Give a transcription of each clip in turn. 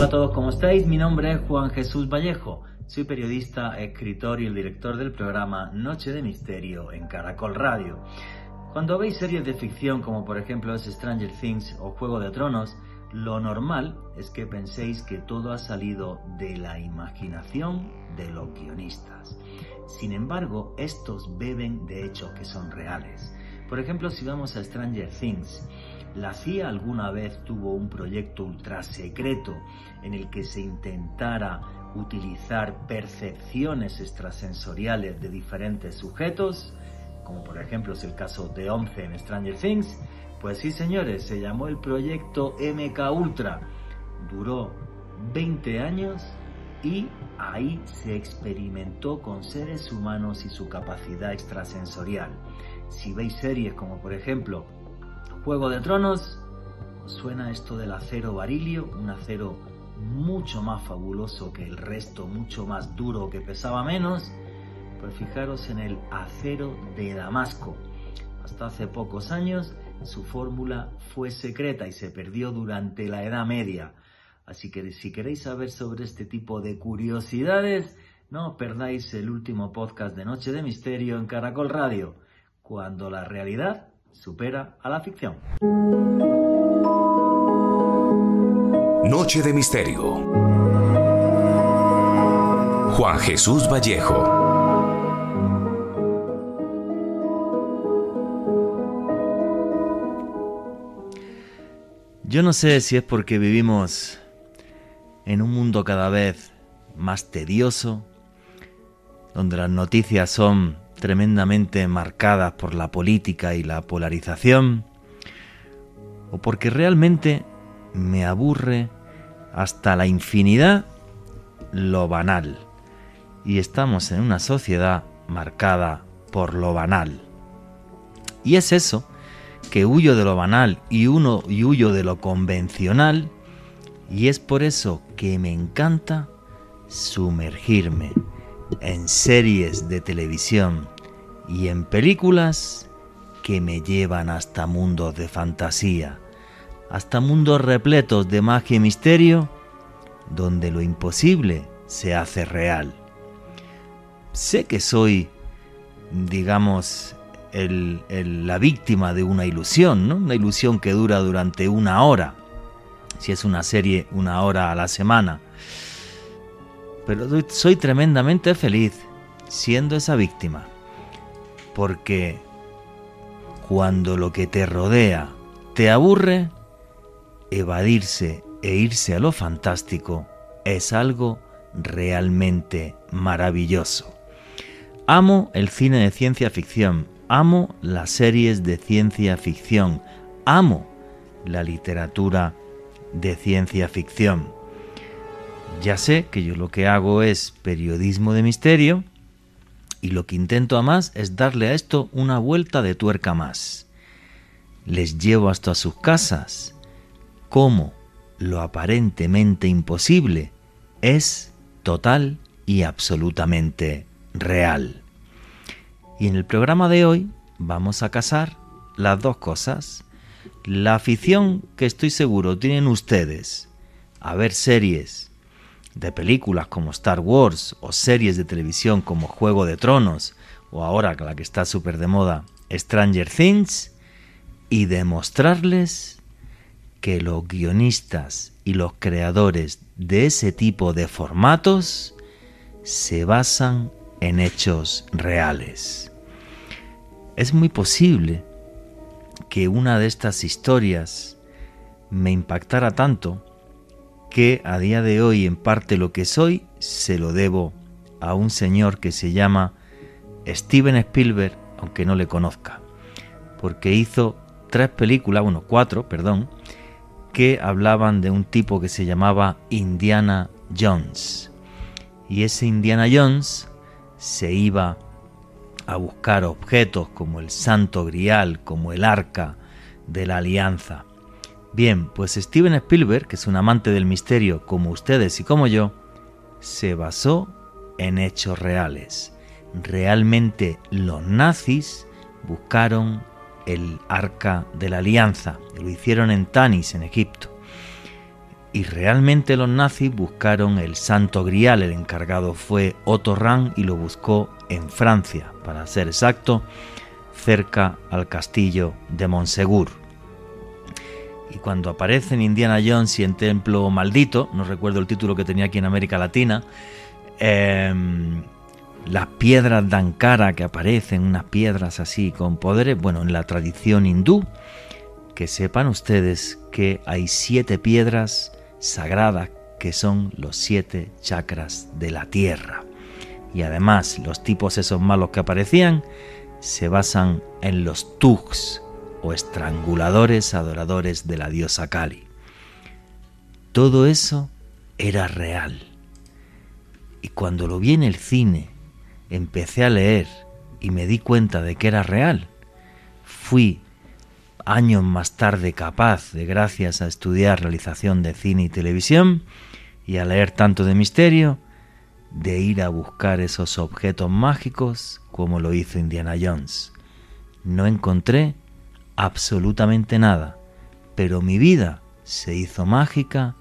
Hola a todos, ¿cómo estáis? Mi nombre es Juan Jesús Vallejo. Soy periodista, escritor y el director del programa Noche de Misterio en Caracol Radio. Cuando veis series de ficción como por ejemplo es Stranger Things o Juego de Tronos, lo normal es que penséis que todo ha salido de la imaginación de los guionistas. Sin embargo, estos beben de hechos que son reales. Por ejemplo, si vamos a Stranger Things, la CIA alguna vez tuvo un proyecto ultra secreto en el que se intentara utilizar percepciones extrasensoriales de diferentes sujetos, como por ejemplo es el caso de 11 en Stranger Things. Pues sí, señores, se llamó el proyecto MK Ultra. Duró 20 años y ahí se experimentó con seres humanos y su capacidad extrasensorial. Si veis series como por ejemplo Juego de Tronos, ¿os suena esto del acero barilio? Un acero mucho más fabuloso que el resto, mucho más duro, que pesaba menos. Pues fijaros en el acero de Damasco. Hasta hace pocos años su fórmula fue secreta y se perdió durante la Edad Media. Así que si queréis saber sobre este tipo de curiosidades, no os perdáis el último podcast de Noche de Misterio en Caracol Radio, cuando la realidad supera a la ficción. Noche de Misterio. Juan Jesús Vallejo. Yo no sé si es porque vivimos en un mundo cada vez más tedioso, donde las noticias son tremendamente marcadas por la política y la polarización, o porque realmente me aburre hasta la infinidad lo banal, y estamos en una sociedad marcada por lo banal. Y es eso, que huyo de lo banal y huyo de lo convencional, y es por eso que me encanta sumergirme en series de televisión y en películas que me llevan hasta mundos de fantasía, hasta mundos repletos de magia y misterio, donde lo imposible se hace real. Sé que soy, digamos, la víctima de una ilusión, ¿no? Una ilusión que dura durante una hora, si es una serie, una hora a la semana. Pero soy tremendamente feliz siendo esa víctima, porque cuando lo que te rodea te aburre, evadirse e irse a lo fantástico es algo realmente maravilloso. Amo el cine de ciencia ficción, amo las series de ciencia ficción, amo la literatura de ciencia ficción. Ya sé que yo lo que hago es periodismo de misterio y lo que intento además es darle a esto una vuelta de tuerca más. Les llevo hasta sus casas cómo lo aparentemente imposible es total y absolutamente real. Y en el programa de hoy vamos a casar las dos cosas. La afición que estoy seguro tienen ustedes a ver series de películas como Star Wars o series de televisión como Juego de Tronos o ahora la que está súper de moda Stranger Things, y demostrarles que los guionistas y los creadores de ese tipo de formatos se basan en hechos reales. Es muy posible que una de estas historias me impactara tanto que a día de hoy en parte lo que soy se lo debo a un señor que se llama Steven Spielberg, aunque no le conozca, porque hizo cuatro, que hablaban de un tipo que se llamaba Indiana Jones. Y ese Indiana Jones se iba a buscar objetos como el Santo Grial, como el Arca de la Alianza. Bien, pues Steven Spielberg, que es un amante del misterio como ustedes y como yo, se basó en hechos reales. Realmente los nazis buscaron el Arca de la Alianza, lo hicieron en Tanis, en Egipto. Y realmente los nazis buscaron el Santo Grial. El encargado fue Otto Rahn y lo buscó en Francia, para ser exacto, cerca al castillo de Montsegur. Y cuando aparece en Indiana Jones y en Templo Maldito, no recuerdo el título que tenía aquí en América Latina, las piedras de Ankara que aparecen, unas piedras así con poderes, bueno, en la tradición hindú, que sepan ustedes que hay 7 piedras sagradas que son los 7 chakras de la tierra. Y además los tipos esos malos que aparecían se basan en los thugs o estranguladores adoradores de la diosa Kali. Todo eso era real. Y cuando lo vi en el cine, empecé a leer y me di cuenta de que era real. Fui años más tarde capaz de, gracias a estudiar realización de cine y televisión y a leer tanto de misterio, de ir a buscar esos objetos mágicos como lo hizo Indiana Jones. No encontré absolutamente nada, pero mi vida se hizo mágica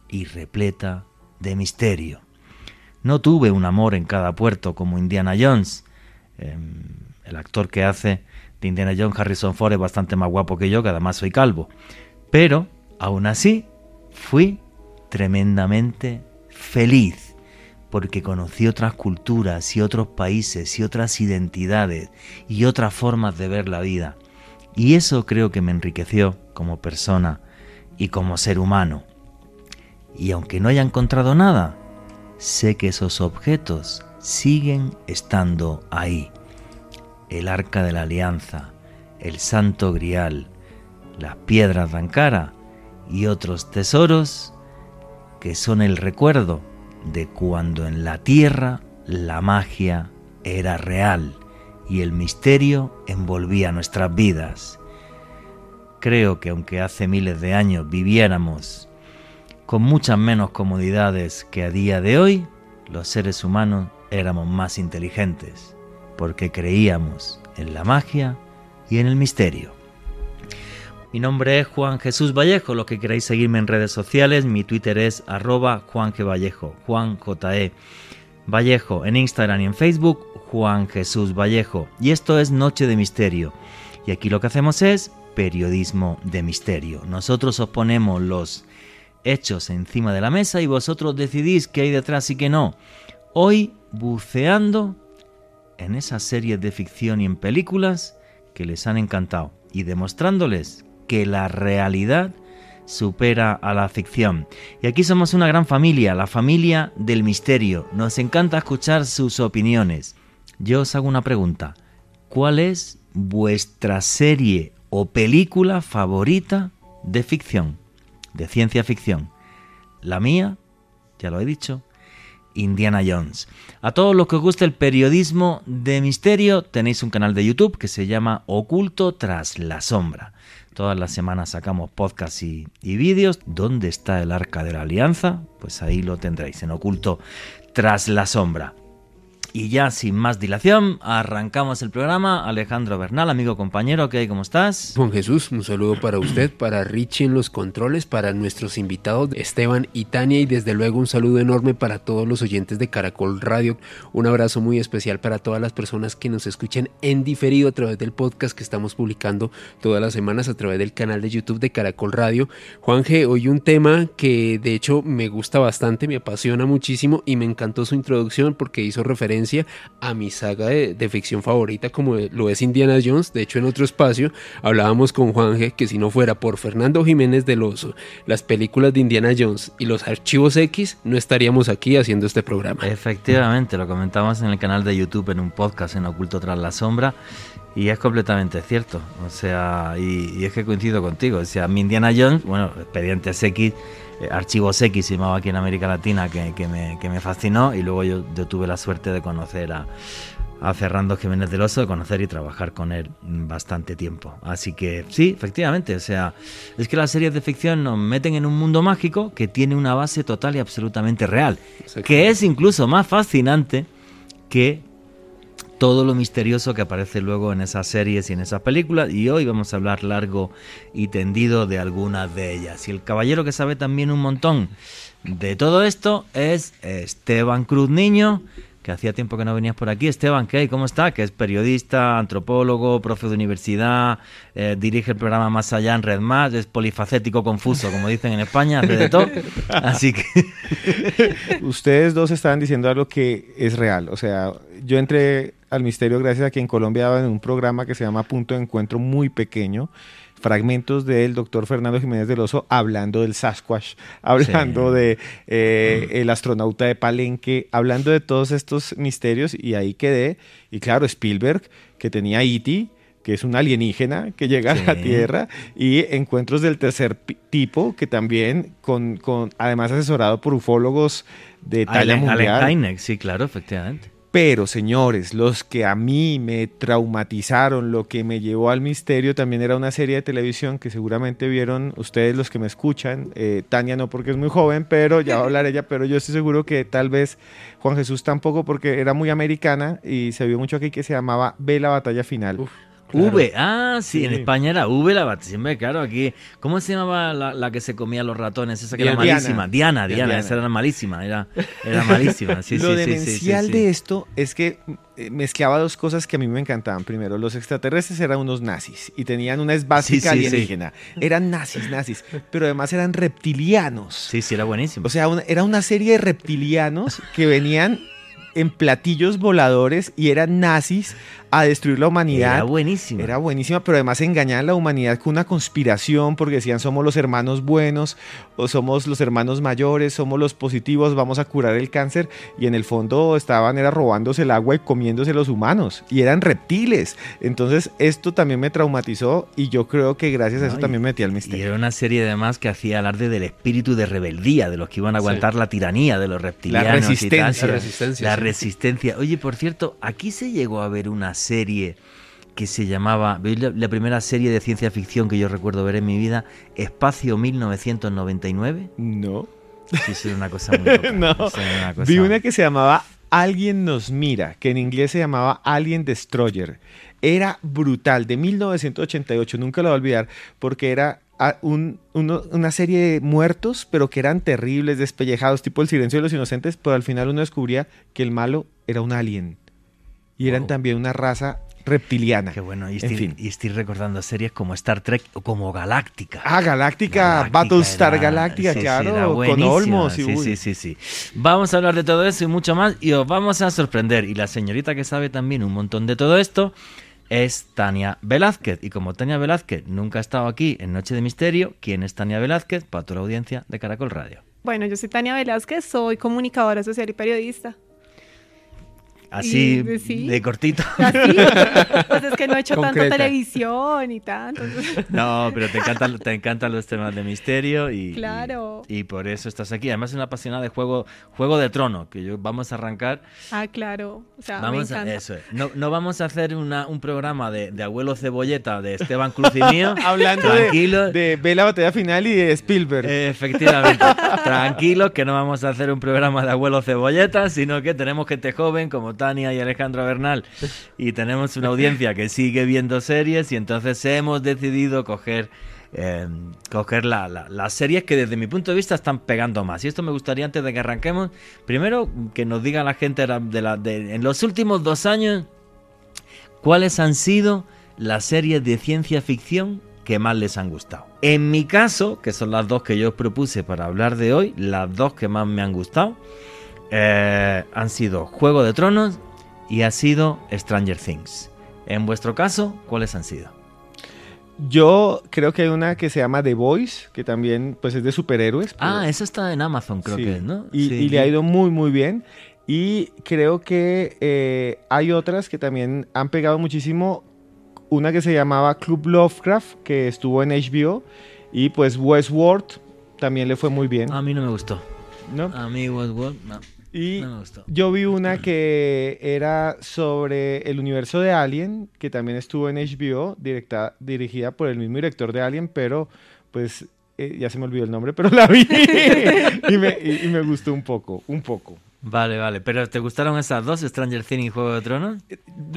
y repleta de misterio. No tuve un amor en cada puerto como Indiana Jones. El actor que hace de Indiana Jones, Harrison Ford, es bastante más guapo que yo, que además soy calvo. Pero, aún así, fui tremendamente feliz, porque conocí otras culturas y otros países y otras identidades y otras formas de ver la vida. Y eso creo que me enriqueció como persona y como ser humano. Y aunque no haya encontrado nada, sé que esos objetos siguen estando ahí. El Arca de la Alianza, el Santo Grial, las piedras de Ankara y otros tesoros que son el recuerdo de cuando en la tierra la magia era real y el misterio envolvía nuestras vidas. Creo que aunque hace miles de años viviéramos con muchas menos comodidades que a día de hoy, los seres humanos éramos más inteligentes, porque creíamos en la magia y en el misterio. Mi nombre es Juan Jesús Vallejo. Los que queráis seguirme en redes sociales, mi Twitter es @JuanGVallejo, Juan J.E. Vallejo, en Instagram y en Facebook, Juan Jesús Vallejo. Y esto es Noche de Misterio. Y aquí lo que hacemos es periodismo de misterio. Nosotros os ponemos los hechos encima de la mesa y vosotros decidís qué hay detrás y qué no. Hoy buceando en esas series de ficción y en películas que les han encantado y demostrándoles que la realidad supera a la ficción. Y aquí somos una gran familia, la familia del misterio. Nos encanta escuchar sus opiniones. Yo os hago una pregunta. ¿Cuál es vuestra serie o película favorita de ficción, de ciencia ficción? La mía, ya lo he dicho, Indiana Jones. A todos los que os guste el periodismo de misterio, tenéis un canal de YouTube que se llama Oculto tras la sombra. Todas las semanas sacamos podcasts y vídeos. ¿Dónde está el Arca de la Alianza? Pues ahí lo tendréis, en Oculto tras la sombra. Y ya sin más dilación, arrancamos el programa. Alejandro Bernal, amigo compañero, ¿qué hay? ¿Cómo estás? Juan Jesús, un saludo para usted, para Richie en los controles, para nuestros invitados Esteban y Tania, y desde luego un saludo enorme para todos los oyentes de Caracol Radio. Un abrazo muy especial para todas las personas que nos escuchan en diferido a través del podcast que estamos publicando todas las semanas a través del canal de YouTube de Caracol Radio. Juanje, hoy un tema que de hecho me gusta bastante, me apasiona muchísimo y me encantó su introducción porque hizo referencia a mi saga de ficción favorita como lo es Indiana Jones. De hecho, en otro espacio hablábamos con Juanje que si no fuera por Fernando Jiménez del Oso, las películas de Indiana Jones y los archivos X, no estaríamos aquí haciendo este programa. Efectivamente, lo comentamos en el canal de YouTube, en un podcast en Oculto tras la sombra, y es completamente cierto. O sea, y es que coincido contigo. O sea, mi Indiana Jones, bueno, Expedientes X, Archivos X se llamaba aquí en América Latina, que me fascinó, y luego yo tuve la suerte de conocer a Fernando Jiménez del Oso, de conocer y trabajar con él bastante tiempo. Así que sí, efectivamente, o sea, es que las series de ficción nos meten en un mundo mágico que tiene una base total y absolutamente real, que es incluso más fascinante que todo lo misterioso que aparece luego en esas series y en esas películas, y hoy vamos a hablar largo y tendido de algunas de ellas. Y el caballero que sabe también un montón de todo esto es Esteban Cruz Niño, que hacía tiempo que no venías por aquí. Esteban, ¿qué hay? ¿Cómo está? Que es periodista, antropólogo, profe de universidad, dirige el programa Más Allá en Red Más, es polifacético confuso, como dicen en España, hace de todo. Así que... Ustedes dos estaban diciendo algo que es real. O sea, yo entré al misterio gracias a que en Colombia daban un programa que se llama Punto de Encuentro, muy pequeño, fragmentos del doctor Fernando Jiménez del Oso hablando del Sasquatch, hablando de el astronauta de Palenque, hablando de todos estos misterios, y ahí quedé. Y claro, Spielberg, que tenía E.T., que es un alienígena que llega a la Tierra, y Encuentros del Tercer Tipo, que también, además asesorado por ufólogos de talla mundial. Allen Hynek, sí, claro, efectivamente. Pero, señores, los que a mí me traumatizaron, lo que me llevó al misterio, también era una serie de televisión que seguramente vieron ustedes, los que me escuchan. Tania no, porque es muy joven, pero ya va a hablar ella, pero yo estoy seguro que tal vez Juan Jesús tampoco, porque era muy americana y se vio mucho aquí, que se llamaba Ve la batalla final. Uf. Claro. Sí, en España era V la batalla, claro, aquí. ¿Cómo se llamaba la que se comía los ratones? Esa que era malísima. Diana, esa era malísima, era malísima. Sí, Lo demencial de esto es que mezclaba dos cosas que a mí me encantaban. Primero, los extraterrestres eran unos nazis y tenían una esvástica alienígena. Eran nazis, pero además eran reptilianos. Sí, era buenísimo. O sea, era una serie de reptilianos que venían en platillos voladores y eran nazis a destruir la humanidad. Era buenísima, pero además engañaban a la humanidad con una conspiración, porque decían somos los hermanos buenos, o somos los hermanos mayores, somos los positivos, vamos a curar el cáncer, y en el fondo era robándose el agua y comiéndose los humanos, y eran reptiles. Entonces esto también me traumatizó, y yo creo que gracias a eso también me metí al misterio. Y era una serie además que hacía alarde del espíritu de rebeldía, de los que iban a aguantar la tiranía de los reptilianos. La resistencia. Oye, por cierto, aquí se llegó a ver una serie que se llamaba, la primera serie de ciencia ficción que yo recuerdo ver en mi vida, Espacio 1999. No. Sí, eso era una cosa muy loca. No. Vi una que se llamaba Alguien nos mira, que en inglés se llamaba Alien Destroyer. Era brutal, de 1988, nunca lo voy a olvidar, porque era una serie de muertos, pero que eran terribles, despellejados, tipo El Silencio de los Inocentes, pero al final uno descubría que el malo era un alien. Y eran también una raza reptiliana. Qué bueno, y estoy recordando series como Star Trek o como Galáctica. Galáctica, Battlestar Galáctica, claro, con Olmos. Sí. Vamos a hablar de todo eso y mucho más, y os vamos a sorprender. Y la señorita que sabe también un montón de todo esto es Tania Velázquez. Y como Tania Velázquez nunca ha estado aquí en Noche de Misterio, ¿quién es Tania Velázquez? Para toda la audiencia de Caracol Radio. Bueno, yo soy Tania Velázquez, soy comunicadora social y periodista. Así, de cortito. ¿Así? Pues es que no he hecho tanto televisión y tanto. No, pero te encantan los temas de misterio claro. y por eso estás aquí. Además es una apasionada de Juego de Tronos, que vamos a arrancar. Claro. O sea, me encanta. Eso es. No vamos a hacer un programa de Abuelo Cebolleta de Esteban Cruz y mío. Hablando de Ve la batalla final y de Spielberg. Efectivamente. Tranquilos, que no vamos a hacer un programa de Abuelo Cebolleta, sino que tenemos gente joven como Tania y Alejandro Bernal, y tenemos una audiencia que sigue viendo series, y entonces hemos decidido coger las series que desde mi punto de vista están pegando más. Y esto me gustaría, antes de que arranquemos, primero que nos diga la gente en los últimos 2 años cuáles han sido las series de ciencia ficción que más les han gustado. En mi caso, que son las 2 que yo os propuse para hablar de hoy, las 2 que más me han gustado han sido Juego de Tronos y ha sido Stranger Things. En vuestro caso, ¿cuáles han sido? Yo creo que hay una que se llama The Boys, que también pues es de superhéroes. Esa está en Amazon, creo que, ¿no? Y le ha ido muy, muy bien. Y creo que hay otras que también han pegado muchísimo. Una que se llamaba Club Lovecraft, que estuvo en HBO. Y pues Westworld también le fue muy bien. A mí no me gustó. ¿No? A mí Westworld, no. Y yo vi una que era sobre el universo de Alien, que también estuvo en HBO, dirigida por el mismo director de Alien, pero pues ya se me olvidó el nombre, pero la vi y me gustó un poco. Vale. ¿Pero te gustaron esas dos, Stranger Things y Juego de Tronos?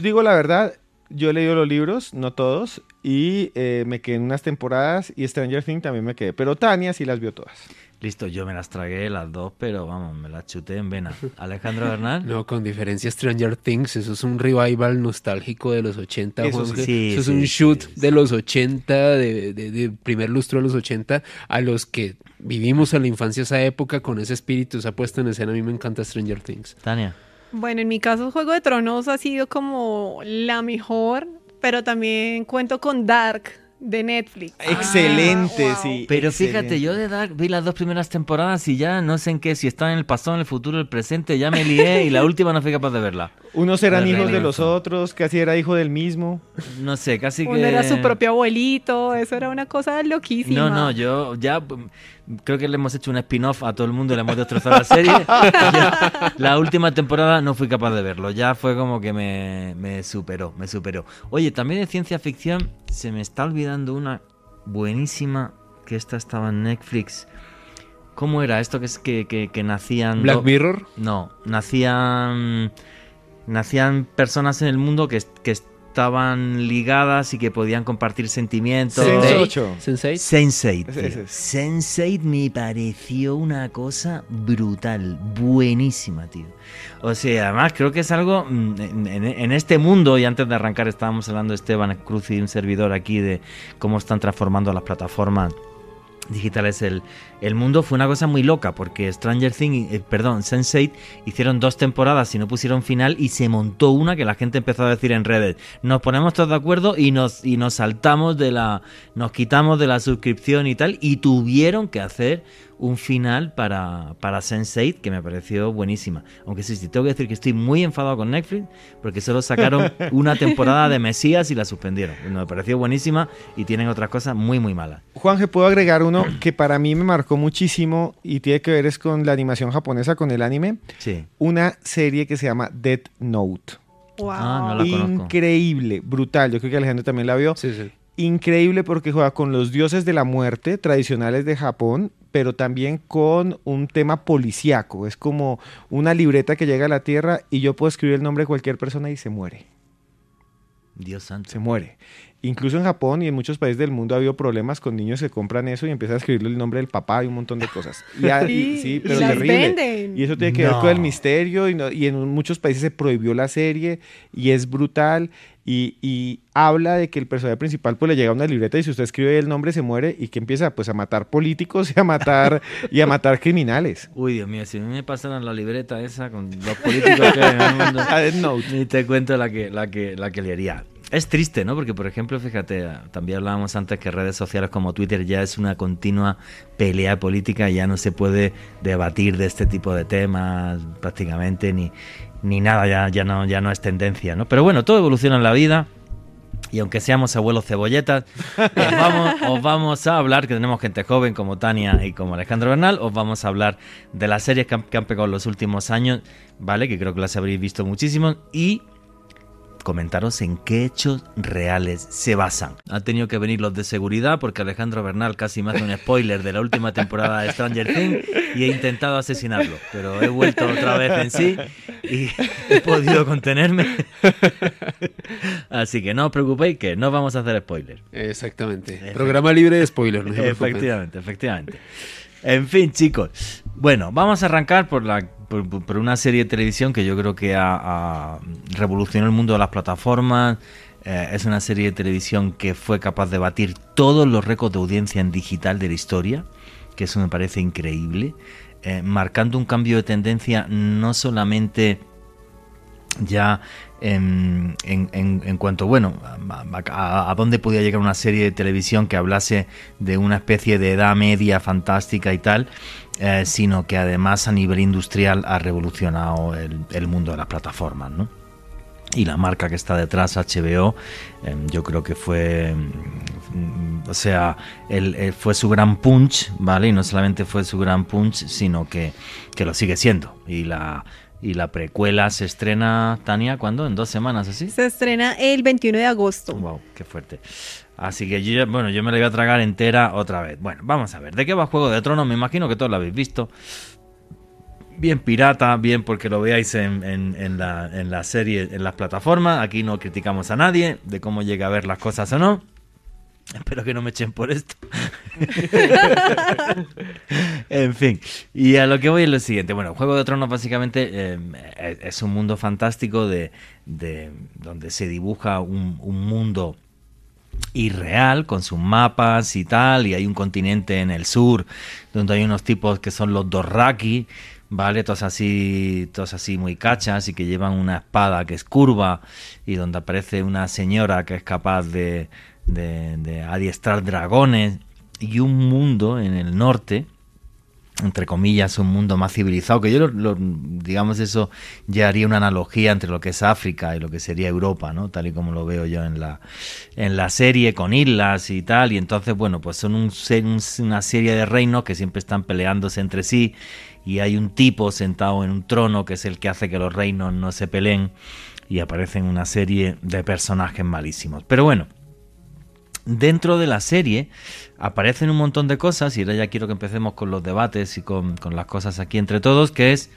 Digo la verdad, yo he leído los libros, no todos, y me quedé en unas temporadas y Stranger Things también me quedé. Pero Tania sí las vio todas. Listo, yo me las tragué las dos, pero vamos, me las chuté en vena. ¿Alejandro Bernal? No, con diferencia Stranger Things, eso es un revival nostálgico de los 80, Eso Juanje. sí, Eso es sí, un shoot sí. de los 80, de primer lustro de los 80, a los que vivimos en la infancia esa época con ese espíritu, esa puesta en escena. A mí me encanta Stranger Things. Tania. Bueno, en mi caso Juego de Tronos ha sido como la mejor, pero también cuento con Dark de Netflix. Excelente, wow. sí. Pero excelente. fíjate, yo de Dark vi las dos primeras temporadas y ya no sé en qué, si está en el pasado, en el futuro, el presente, ya me lié y la última no fui capaz de verla. Unos eran Me hijos de reviento. los otros, casi era hijo del mismo. No sé, casi Uno que... era su propio abuelito, eso era una cosa loquísima. No, yo ya creo que le hemos hecho un spin-off a todo el mundo y le hemos destrozado la serie. La última temporada no fui capaz de verlo, ya fue como que me superó. Oye, también de ciencia ficción se me está olvidando una buenísima, que esta estaba en Netflix. ¿Cómo era esto que nacían... Black Mirror. No, nacían personas en el mundo que estaban ligadas y que podían compartir sentimientos. Sense8. Sense8. Sense8. Ese es. Sense8 me pareció una cosa brutal, buenísima, tío. O sea, además creo que es algo en este mundo, y antes de arrancar estábamos hablando Esteban Cruz y un servidor aquí de cómo están transformando las plataformas digitales el mundo. Fue una cosa muy loca porque Sense8 hicieron 2 temporadas y no pusieron final, y se montó una que la gente empezó a decir en redes: nos ponemos todos de acuerdo y nos saltamos nos quitamos de la suscripción y tal, y tuvieron que hacer un final para Sense8 que me pareció buenísima. Aunque sí, tengo que decir que estoy muy enfadado con Netflix porque solo sacaron una temporada de Mesías y la suspendieron. Me pareció buenísima y tienen otras cosas muy muy malas. Juanje, puedo agregar uno que para mí me marcó muchísimo y tiene que ver es con la animación japonesa, con el anime. Sí. Una serie que se llama Death Note. Wow. Ah, no la conozco. Increíble, brutal. Yo creo que Alejandro también la vio. Sí. Increíble porque juega con los dioses de la muerte tradicionales de Japón, pero también con un tema policíaco. Es como una libreta que llega a la Tierra y yo puedo escribir el nombre de cualquier persona y se muere. Dios santo. Se muere. Incluso en Japón y en muchos países del mundo ha habido problemas con niños que compran eso y empiezan a escribirle el nombre del papá y un montón de cosas. Sí, pero y las terrible. venden. Y eso tiene que ver con el misterio y en muchos países se prohibió la serie y es brutal y habla de que el personaje principal pues le llega una libreta y si usted escribe el nombre se muere y que empieza pues a matar políticos y a matar criminales. Uy, Dios mío, si a mí me pasaran la libreta esa con los políticos que hay en el mundo, A Death Note. ni te cuento la que liaría. Es triste, ¿no? Porque, por ejemplo, fíjate, también hablábamos antes que redes sociales como Twitter ya es una continua pelea política, ya no se puede debatir de este tipo de temas prácticamente, ni nada, ya no es tendencia, ¿no? Pero bueno, todo evoluciona en la vida. Y aunque seamos abuelos cebolletas, os vamos a hablar, que tenemos gente joven como Tania y como Alejandro Bernal, os vamos a hablar de las series que han pegado en los últimos años, ¿vale? Que creo que las habréis visto muchísimo, y comentaros en qué hechos reales se basan. Han tenido que venir los de seguridad porque Alejandro Bernal casi me hace un spoiler de la última temporada de Stranger Things y he intentado asesinarlo, pero he vuelto otra vez en sí y he podido contenerme. Así que no os preocupéis que no vamos a hacer spoiler. Exactamente. Programa libre de spoilers. No se preocupen. Efectivamente. En fin, chicos. Bueno, vamos a arrancar por una serie de televisión que yo creo que ha revolucionado el mundo de las plataformas. Es una serie de televisión que fue capaz de batir todos los récords de audiencia en digital de la historia, que eso me parece increíble, marcando un cambio de tendencia no solamente ya en cuanto, bueno, a dónde podía llegar una serie de televisión que hablase de una especie de edad media fantástica y tal, sino que además a nivel industrial ha revolucionado el mundo de las plataformas, ¿no? Y la marca que está detrás, HBO, yo creo que fue, fue su gran punch, ¿vale? Y no solamente fue su gran punch, sino que lo sigue siendo. Y la precuela se estrena, Tania, ¿cuándo? ¿En 2 semanas así? Se estrena el 21 de agosto. Wow, qué fuerte. Así que yo me la voy a tragar entera otra vez. Bueno, vamos a ver. ¿De qué va Juego de Tronos? Me imagino que todos lo habéis visto. bien pirata, bien porque lo veáis en la serie, en las plataformas. Aquí no criticamos a nadie de cómo llega a ver las cosas o no. Espero que no me echen por esto. En fin, y a lo que voy es lo siguiente. Bueno, Juego de Tronos básicamente es un mundo fantástico de donde se dibuja un mundo irreal con sus mapas y tal, y hay un continente en el sur donde hay unos tipos que son los Dothraki, ¿vale? Todos así muy cachas y que llevan una espada que es curva, y donde aparece una señora que es capaz de adiestrar dragones, y un mundo en el norte, entre comillas, un mundo más civilizado, que yo digamos, eso ya haría una analogía entre lo que es África y lo que sería Europa, ¿no? Tal y como lo veo yo en la serie, con islas y tal, y entonces, bueno, pues son una serie de reinos que siempre están peleándose entre sí, y hay un tipo sentado en un trono que es el que hace que los reinos no se peleen, y aparecen una serie de personajes malísimos. Pero bueno, dentro de la serie aparecen un montón de cosas, y ahora ya quiero que empecemos con los debates y con las cosas aquí entre todos, que es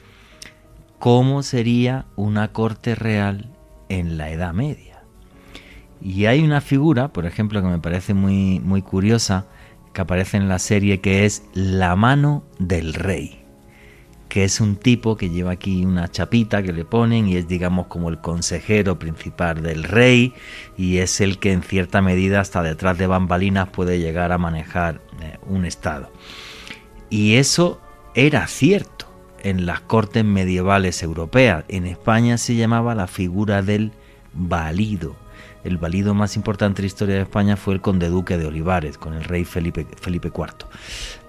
cómo sería una corte real en la Edad Media. Y hay una figura, por ejemplo, que me parece muy, muy curiosa, que aparece en la serie, que es la mano del rey, que es un tipo que lleva aquí una chapita que le ponen y es, digamos, como el consejero principal del rey, y es el que en cierta medida hasta detrás de bambalinas puede llegar a manejar un estado. Y eso era cierto en las cortes medievales europeas. En España se llamaba la figura del valido. El valido más importante de la historia de España fue el conde duque de Olivares, con el rey Felipe IV.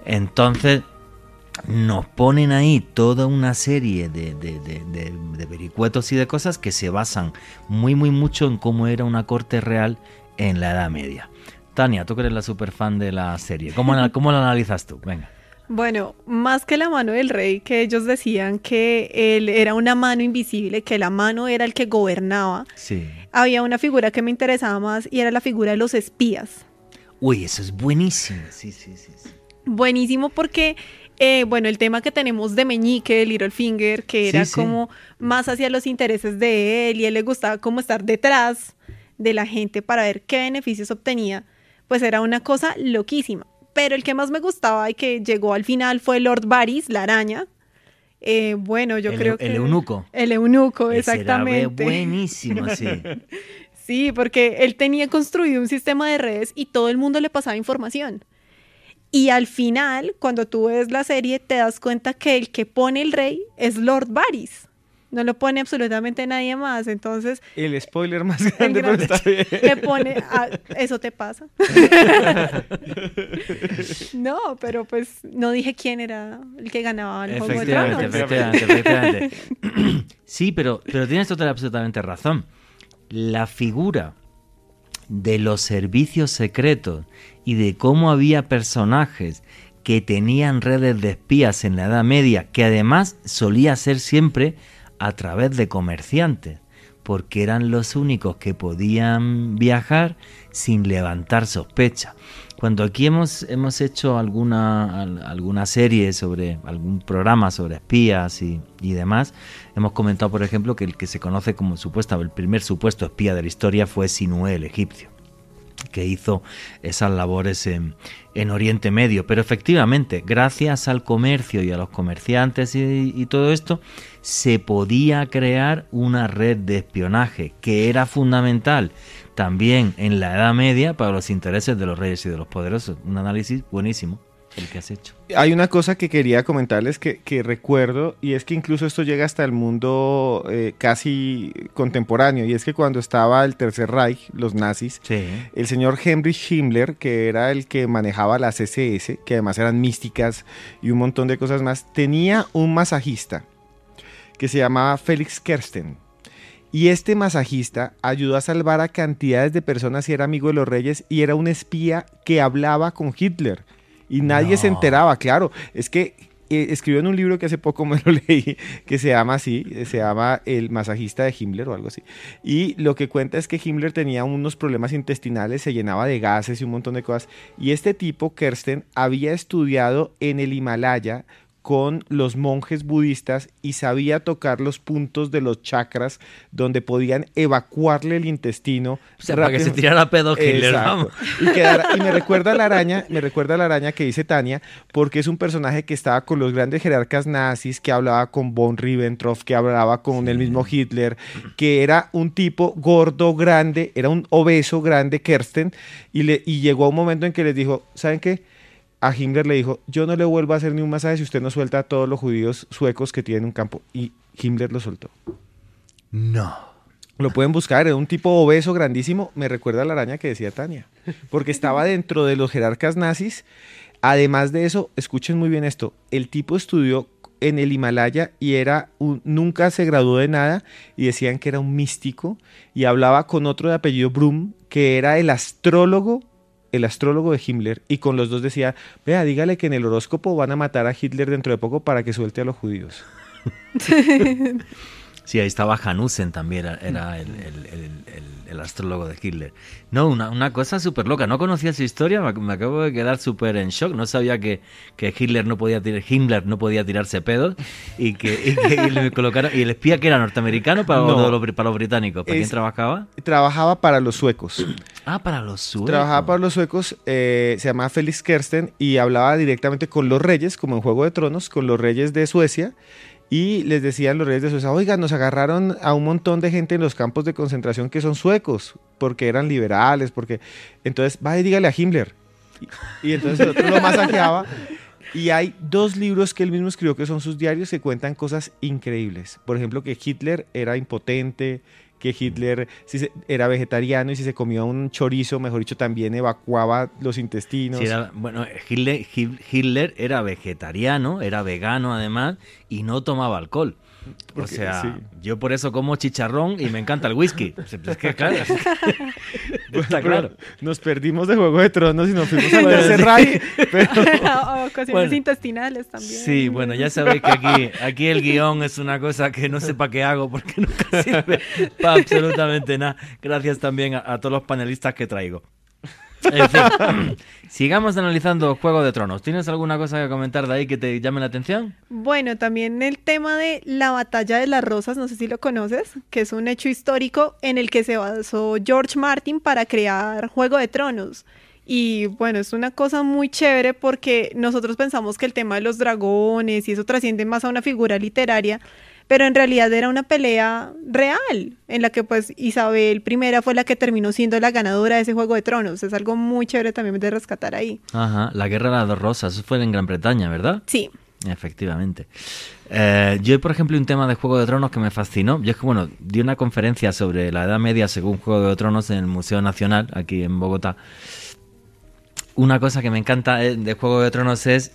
Entonces nos ponen ahí toda una serie de vericuetos y de cosas que se basan muy mucho en cómo era una corte real en la Edad Media. Tania, tú que eres la superfan de la serie, ¿cómo la analizas tú? Venga. Bueno, más que la mano del rey, que ellos decían que él era una mano invisible, que la mano era el que gobernaba, sí, había una figura que me interesaba más, y era la figura de los espías. Uy, eso es buenísimo. Sí. Buenísimo porque bueno, el tema que tenemos de Meñique, de Littlefinger, que era como más hacia los intereses de él, y a él le gustaba como estar detrás de la gente para ver qué beneficios obtenía, pues era una cosa loquísima. Pero el que más me gustaba y que llegó al final fue Lord Varys, la araña. Bueno, yo creo que... El eunuco. El eunuco, exactamente. Era buenísimo, sí. Sí, porque él tenía construido un sistema de redes y todo el mundo le pasaba información. Y al final, cuando tú ves la serie, te das cuenta que el que pone el rey es Lord Varys. No lo pone absolutamente nadie más. Entonces, el spoiler más grande, pero está bien. Le pone, eso te pasa. No, pero pues no dije quién era el que ganaba el Juego de Tronos. Efectivamente. Sí, pero tienes total absolutamente razón. La figura de los servicios secretos y de cómo había personajes que tenían redes de espías en la Edad Media, que además solía ser siempre a través de comerciantes, porque eran los únicos que podían viajar sin levantar sospecha. Cuando aquí hemos hecho alguna serie sobre algún programa sobre espías y demás, hemos comentado, por ejemplo, que el que se conoce como el primer supuesto espía de la historia fue Sinué, el egipcio, que hizo esas labores en Oriente Medio. Pero efectivamente, gracias al comercio y a los comerciantes y todo esto, se podía crear una red de espionaje que era fundamental también en la Edad Media para los intereses de los reyes y de los poderosos. Un análisis buenísimo el que has hecho. Hay una cosa que quería comentarles que recuerdo, y es que incluso esto llega hasta el mundo casi contemporáneo, y es que cuando estaba el Tercer Reich, los nazis, sí, el señor Heinrich Himmler, que era el que manejaba las SS, que además eran místicas y un montón de cosas más, tenía un masajista que se llamaba Felix Kersten. Y este masajista ayudó a salvar a cantidades de personas y era amigo de los reyes y era un espía que hablaba con Hitler. Y nadie se enteraba, claro. Es que escribió en un libro que hace poco me lo leí, que se llama así, se llama El masajista de Himmler o algo así. Y lo que cuenta es que Himmler tenía unos problemas intestinales, se llenaba de gases y un montón de cosas. Y este tipo, Kersten, había estudiado en el Himalaya con los monjes budistas y sabía tocar los puntos de los chakras donde podían evacuarle el intestino. O sea, para que se tirara pedo Hitler, vamos. Y me recuerda a la araña que dice Tania, porque es un personaje que estaba con los grandes jerarcas nazis, que hablaba con von Ribbentrop, que hablaba con el mismo Hitler, que era un tipo gordo, grande, era un obeso grande, Kersten, y llegó a un momento en que les dijo, ¿saben qué? A Himmler le dijo, yo no le vuelvo a hacer ni un masaje si usted no suelta a todos los judíos suecos que tienen un campo. Y Himmler lo soltó. No. Lo pueden buscar, era un tipo obeso, grandísimo. Me recuerda a la araña que decía Tania. Porque estaba dentro de los jerarcas nazis. Además de eso, escuchen muy bien esto. El tipo estudió en el Himalaya y nunca se graduó de nada y decían que era un místico. Y hablaba con otro de apellido Brum, que era el astrólogo de Himmler, y con los dos decía, vea, dígale que en el horóscopo van a matar a Hitler dentro de poco para que suelte a los judíos. Sí, ahí estaba Hanussen también, era el astrólogo de Hitler. No, una cosa súper loca, no conocía esa historia, me acabo de quedar súper en shock, no sabía que Himmler no podía tirarse pedos y que le colocaron, y el espía que era norteamericano para los británicos. ¿Para quién trabajaba? Trabajaba para los suecos. Ah, para los suecos. Trabajaba para los suecos, se llamaba Felix Kersten y hablaba directamente con los reyes, como en Juego de Tronos, con los reyes de Suecia. Y les decían los reyes de Suecia, oiga, nos agarraron a un montón de gente en los campos de concentración que son suecos, porque eran liberales, porque... Entonces, va y dígale a Himmler. Y entonces el otro lo masajeaba. Y hay 2 libros que él mismo escribió que son sus diarios que cuentan cosas increíbles. Por ejemplo, que Hitler era impotente, que Hitler era vegetariano y si se comía un chorizo, mejor dicho, también evacuaba los intestinos. Sí, Hitler era vegetariano, era vegano además, y no tomaba alcohol. Porque, o sea, sí. Yo por eso como chicharrón y me encanta el whisky. Es que claro. Está claro. Nos perdimos de Juego de Tronos y nos fuimos a Tercer Reich. O cuestiones intestinales también. Sí, bueno, ya sabéis que aquí el guión es una cosa que no sé para qué hago porque nunca sirve para absolutamente nada. Gracias también a todos los panelistas que traigo. En fin, sigamos analizando Juego de Tronos. ¿Tienes alguna cosa que comentar de ahí que te llame la atención? Bueno, también el tema de la Batalla de las Rosas, no sé si lo conoces, que es un hecho histórico en el que se basó George Martin para crear Juego de Tronos. Y bueno, es una cosa muy chévere porque nosotros pensamos que el tema de los dragones y eso trasciende más a una figura literaria, pero en realidad era una pelea real, en la que pues Isabel I fue la que terminó siendo la ganadora de ese Juego de Tronos. Es algo muy chévere también de rescatar ahí. Ajá, la Guerra de las 2 Rosas, eso fue en Gran Bretaña, ¿verdad? Sí. Efectivamente. Yo, por ejemplo, un tema de Juego de Tronos que me fascinó, yo es que, bueno, di una conferencia sobre la Edad Media según Juego de Tronos en el Museo Nacional, aquí en Bogotá. Una cosa que me encanta de Juego de Tronos es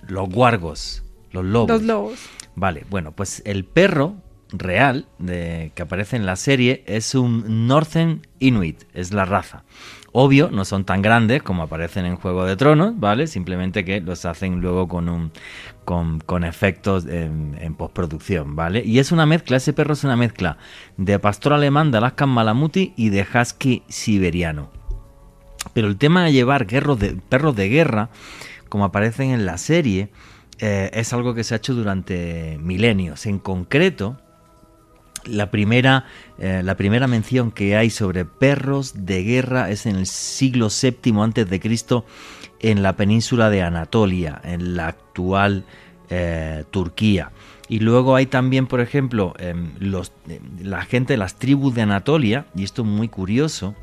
los guargos, los lobos. Los lobos. Vale, bueno, pues el perro real que aparece en la serie es un Northern Inuit, es la raza. Obvio, no son tan grandes como aparecen en Juego de Tronos, ¿vale? Simplemente que los hacen luego con efectos en postproducción, ¿vale? Y es una mezcla, ese perro es una mezcla de pastor alemán, de Alaskan Malamuti y de husky siberiano. Pero el tema de llevar perros de guerra, como aparecen en la serie, es algo que se ha hecho durante milenios. En concreto, la primera mención que hay sobre perros de guerra es en el siglo VII a.C. en la península de Anatolia, en la actual Turquía. Y luego hay también, por ejemplo, la gente de las tribus de Anatolia, y esto es muy curioso,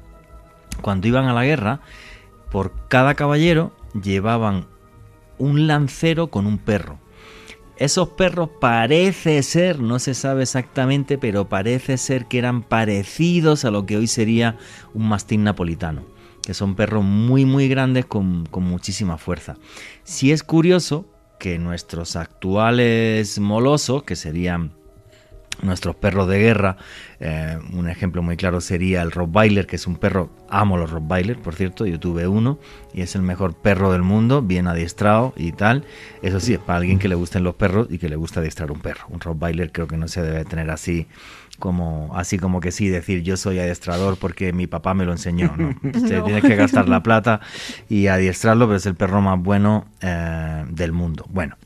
cuando iban a la guerra, por cada caballero llevaban un lancero con un perro. Esos perros parece ser, no se sabe exactamente, pero parece ser que eran parecidos a lo que hoy sería un mastín napolitano, que son perros muy muy grandes con muchísima fuerza. Sí es curioso que nuestros actuales molosos, que serían nuestros perros de guerra, un ejemplo muy claro sería el Rottweiler, que es un perro, amo los Rottweiler, por cierto, yo tuve uno y es el mejor perro del mundo, bien adiestrado y tal. Eso sí, es para alguien que le gusten los perros y que le gusta adiestrar un perro. Un Rottweiler creo que no se debe tener así como que sí, decir yo soy adiestrador porque mi papá me lo enseñó, ¿no? Usted tiene que gastar la plata y adiestrarlo, pero es el perro más bueno del mundo. Bueno,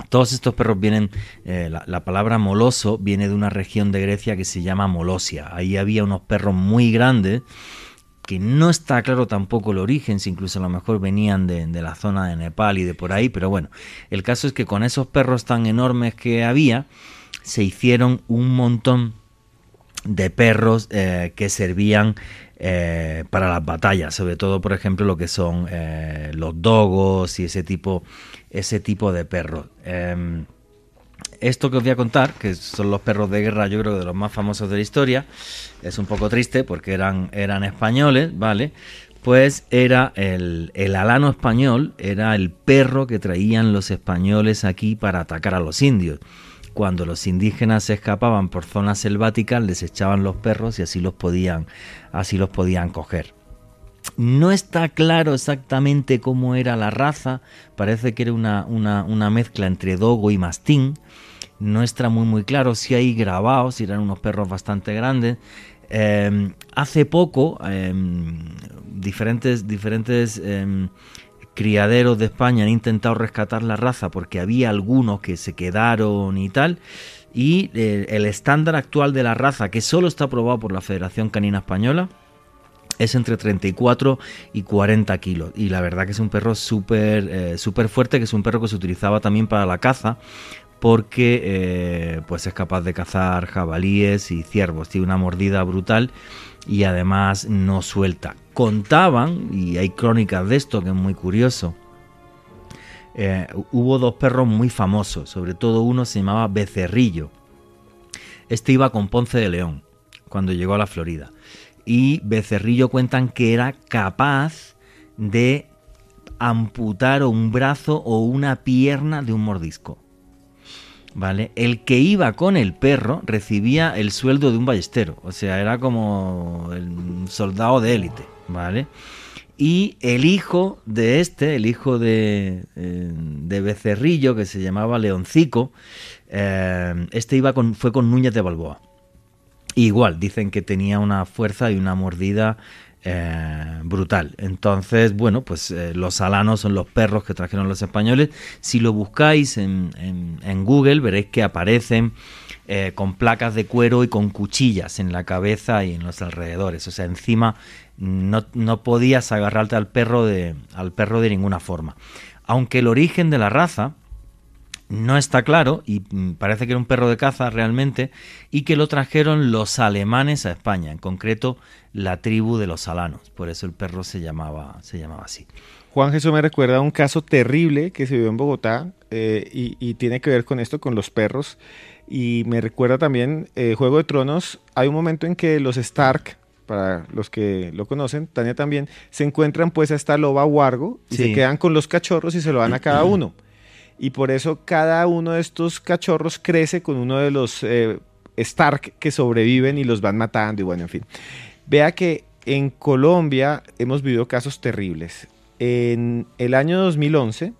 Todos estos perros vienen, la palabra moloso viene de una región de Grecia que se llama Molosia. Ahí había unos perros muy grandes, que no está claro tampoco el origen, si incluso a lo mejor venían de la zona de Nepal y de por ahí, pero bueno, el caso es que con esos perros tan enormes que había, se hicieron un montón de perros que servían para las batallas, sobre todo, por ejemplo, lo que son los dogos y ese tipo de perros. Esto que os voy a contar, que son los perros de guerra, yo creo que de los más famosos de la historia, es un poco triste porque eran españoles, ¿vale? Pues era el alano español, era el perro que traían los españoles aquí para atacar a los indios. Cuando los indígenas se escapaban por zonas selváticas, les echaban los perros y así los podían coger. No está claro exactamente cómo era la raza, parece que era una mezcla entre dogo y mastín. No está muy claro si hay grabados, si eran unos perros bastante grandes. Hace poco, diferentes criaderos de España han intentado rescatar la raza porque había algunos que se quedaron y tal. Y el estándar actual de la raza, que solo está aprobado por la Federación Canina Española, es entre 34 y 40 kilos. Y la verdad que es un perro súper fuerte, que es un perro que se utilizaba también para la caza, porque pues es capaz de cazar jabalíes y ciervos. Tiene una mordida brutal y además no suelta. Contaban, y hay crónicas de esto que es muy curioso, hubo dos perros muy famosos, sobre todo uno se llamaba Becerrillo. Este iba con Ponce de León cuando llegó a la Florida. Y Becerrillo cuentan que era capaz de amputar un brazo o una pierna de un mordisco. ¿Vale? El que iba con el perro recibía el sueldo de un ballestero, o sea, era como el soldado de élite, ¿vale? Y el hijo de Becerrillo, que se llamaba Leoncico, fue con Núñez de Balboa. Igual, dicen que tenía una fuerza y una mordida brutal. Entonces, bueno, pues los alanos son los perros que trajeron los españoles. Si lo buscáis en Google, veréis que aparecen con placas de cuero y con cuchillas en la cabeza y en los alrededores. O sea, encima no podías agarrarte al perro de ninguna forma. Aunque el origen de la raza no está claro, y parece que era un perro de caza realmente, y que lo trajeron los alemanes a España, en concreto la tribu de los alanos. Por eso el perro se llamaba así. Juan, eso me recuerda a un caso terrible que se vivió en Bogotá y tiene que ver con esto, con los perros. Y me recuerda también Juego de Tronos. Hay un momento en que los Stark, para los que lo conocen, Tania también, se encuentran pues a esta loba Wargo y se quedan con los cachorros y se lo dan a cada uno. Y por eso cada uno de estos cachorros crece con uno de los Stark que sobreviven y los van matando y bueno, en fin. Vea que en Colombia hemos vivido casos terribles. En el año 2011,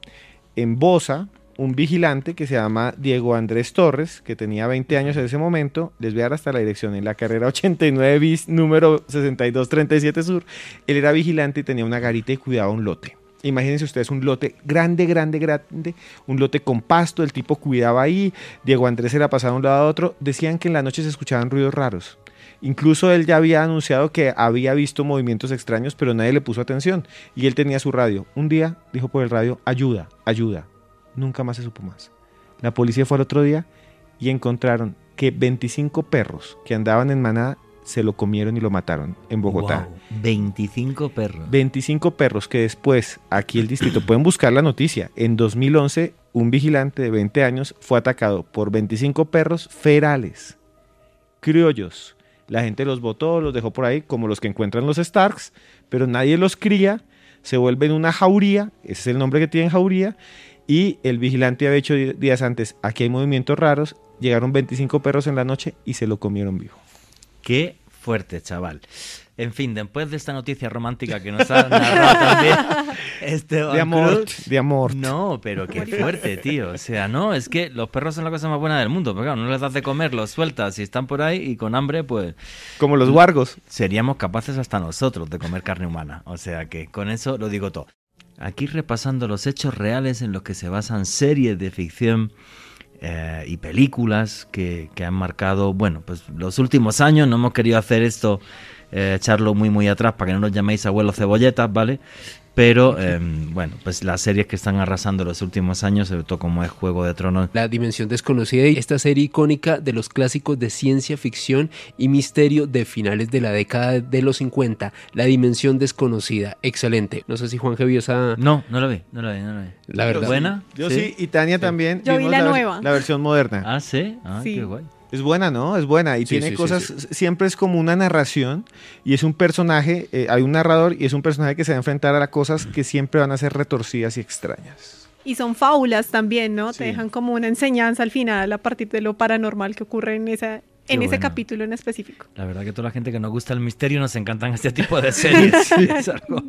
en Bosa, un vigilante que se llama Diego Andrés Torres, que tenía 20 años en ese momento, les voy a dar hasta la dirección, en la carrera 89 bis, número 6237 Sur, él era vigilante y tenía una garita y cuidaba un lote. Imagínense ustedes un lote grande, un lote con pasto, el tipo cuidaba ahí, Diego Andrés se la pasaba de un lado a otro, decían que en la noche se escuchaban ruidos raros. Incluso él ya había anunciado que había visto movimientos extraños, pero nadie le puso atención, y él tenía su radio. Un día dijo por el radio, ayuda, ayuda. Nunca más se supo más. La policía fue al otro día y encontraron que 25 perros que andaban en manada se lo comieron y lo mataron en Bogotá. Wow, 25 perros. 25 perros que después, aquí el distrito, pueden buscar la noticia, en 2011 un vigilante de 20 años fue atacado por 25 perros ferales, criollos. La gente los botó, los dejó por ahí, como los que encuentran los Starks, pero nadie los cría, se vuelven una jauría, ese es el nombre que tienen, jauría, y el vigilante había dicho días antes, aquí hay movimientos raros, llegaron 25 perros en la noche y se lo comieron vivo. Qué fuerte, chaval. En fin, después de esta noticia romántica que nos ha narrado también Esteban Cruz, de amor. No, pero qué fuerte, tío. O sea, no, es que los perros son la cosa más buena del mundo. Pero claro, no les das de comer, los sueltas y están por ahí y con hambre, pues... Como los wargos. Seríamos capaces hasta nosotros de comer carne humana. O sea que con eso lo digo todo. aquí repasando los hechos reales en los que se basan series de ficción y películas que han marcado, bueno, pues los últimos años. No hemos querido hacer esto, echarlo muy atrás para que no nos llaméis abuelos cebolletas, ¿vale? Pero, bueno, pues las series que están arrasando los últimos años, sobre todo como es Juego de Tronos. La Dimensión Desconocida, y esta serie icónica de los clásicos de ciencia ficción y misterio de finales de la década de los 50. La Dimensión Desconocida, excelente. No sé si Juanje vio esa... No la vi. La verdad. ¿Buena? Yo sí, y Tania también. Yo vi vimos la nueva. La versión moderna. Ah, ¿sí? Ah, Sí. qué guay. Es buena, ¿no? Es buena y Sí, tiene sí, cosas, sí. siempre es como una narración y es un personaje, hay un narrador y es un personaje que se va a enfrentar a las cosas que siempre van a ser retorcidas y extrañas. Y son fábulas también, ¿no? Sí. Te dejan como una enseñanza al final a partir de lo paranormal que ocurre en ese bueno. capítulo en específico. La verdad que toda la gente que nos gusta el misterio nos encantan este tipo de series. Es algo...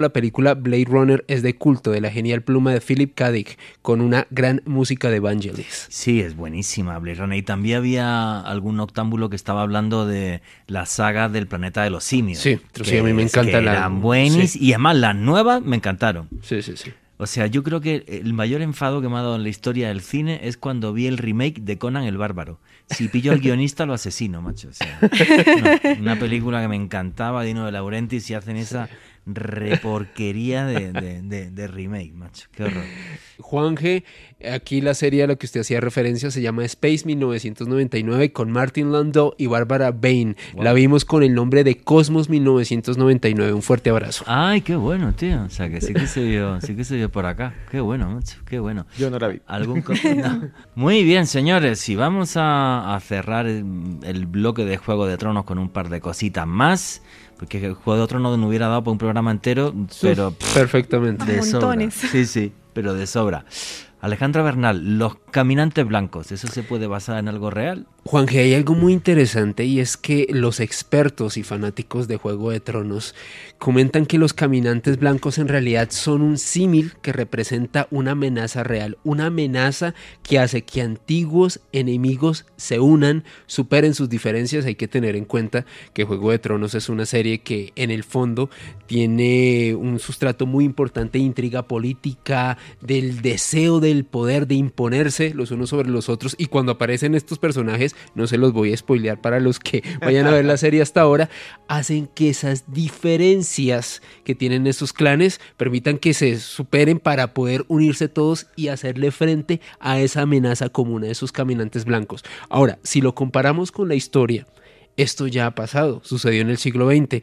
La película Blade Runner es de culto, de la genial pluma de Philip K. Dick, con una gran música de Vangelis. Sí, es buenísima Blade Runner. Y también había algún octámbulo que estaba hablando de la saga del planeta de los simios. Sí, sí, a mí me encanta que la... eran buenísimas. Sí. Y además las nuevas me encantaron. Sí. O sea, yo creo que el mayor enfado que me ha dado en la historia del cine es cuando vi el remake de Conan el Bárbaro. Si pillo al guionista lo asesino, macho. O sea, no, una película que me encantaba, Dino de Laurentiis, y hacen esa reporquería de remake, macho. Qué horror. Juanje, aquí la serie a la que usted hacía referencia se llama Space 1999 con Martin Landau y Barbara Bain. Wow. La vimos con el nombre de Cosmos 1999. Un fuerte abrazo. Ay, qué bueno, tío. O sea, que sí que se vio por acá. Qué bueno, macho, qué bueno. Yo no la vi. No. Muy bien, señores, y vamos a cerrar el bloque de Juego de Tronos con un par de cositas más, porque el Juego de Tronos no hubiera dado para un programa entero, pero Perfectamente. de sobra. Montones. Sí, pero de sobra. Alejandra Bernal, los caminantes blancos, ¿eso se puede basar en algo real? Juanje, hay algo muy interesante y es que los expertos y fanáticos de Juego de Tronos comentan que los caminantes blancos en realidad son un símil que representa una amenaza real, una amenaza que hace que antiguos enemigos se unan, superen sus diferencias. Hay que tener en cuenta que Juego de Tronos es una serie que en el fondo tiene un sustrato muy importante de intriga política, del deseo del poder, de imponerse los unos sobre los otros, y cuando aparecen estos personajes, no se los voy a spoilear para los que vayan a ver la serie hasta ahora, hacen que esas diferencias que tienen estos clanes permitan que se superen para poder unirse todos y hacerle frente a esa amenaza común, a esos caminantes blancos. Ahora, si lo comparamos con la historia, esto ya ha pasado, sucedió en el siglo XX.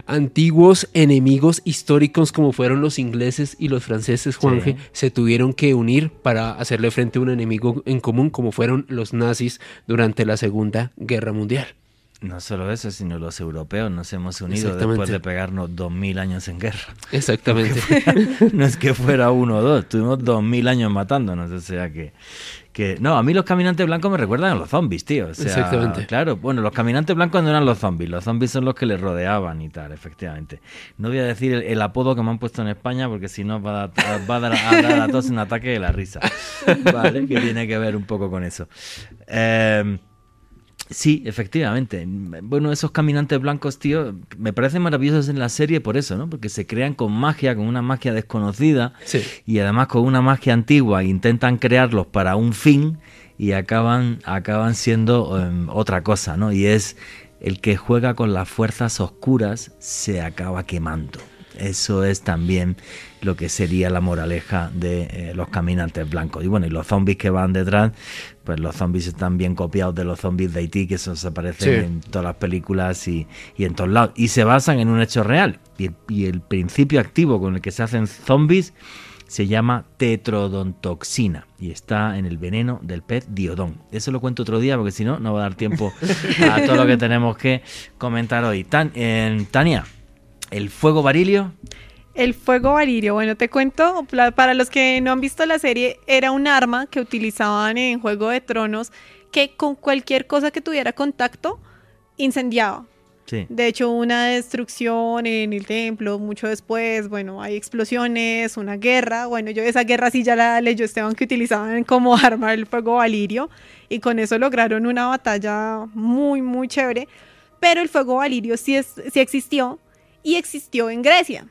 Antiguos enemigos históricos como fueron los ingleses y los franceses, Juanje, se tuvieron que unir para hacerle frente a un enemigo en común como fueron los nazis durante la Segunda Guerra Mundial. No solo eso, sino los europeos nos hemos unido después de pegarnos 2000 años en guerra. Exactamente. No es que fuera uno o dos, tuvimos 2000 años matándonos, o sea que no, a mí los caminantes blancos me recuerdan a los zombies, tío. O sea, exactamente. Claro, bueno, los caminantes blancos no eran los zombies son los que les rodeaban y tal, efectivamente. No voy a decir el apodo que me han puesto en España porque si no va a dar a todos un ataque de la risa, ¿vale? Que tiene que ver un poco con eso. Sí, efectivamente. Bueno, esos caminantes blancos, tío, me parecen maravillosos en la serie por eso, ¿no? Porque se crean con magia, con una magia desconocida, Sí. y además con una magia antigua. Intentan crearlos para un fin y acaban siendo otra cosa, ¿no? Y es el que juega con las fuerzas oscuras se acaba quemando. Eso es también lo que sería la moraleja de los caminantes blancos. Y bueno, y los zombies que van detrás, pues los zombies están bien copiados de los zombies de Haití, que esos aparecen en todas las películas y en todos lados. Y se basan en un hecho real. Y el principio activo con el que se hacen zombies se llama tetrodontoxina y está en el veneno del pez diodón. Eso lo cuento otro día porque si no, no va a dar tiempo a todo lo que tenemos que comentar hoy. Tania, ¿el fuego varilio? El fuego varilio, bueno, te cuento, para los que no han visto la serie, era un arma que utilizaban en Juego de Tronos que con cualquier cosa que tuviera contacto incendiaba. Sí. De hecho, una destrucción en el templo, mucho después, bueno, hay explosiones, una guerra. Bueno, yo esa guerra sí ya la leyó Esteban, que utilizaban como arma el fuego valirio, y con eso lograron una batalla muy, muy chévere. Pero el fuego valirio sí existió, y existió en Grecia.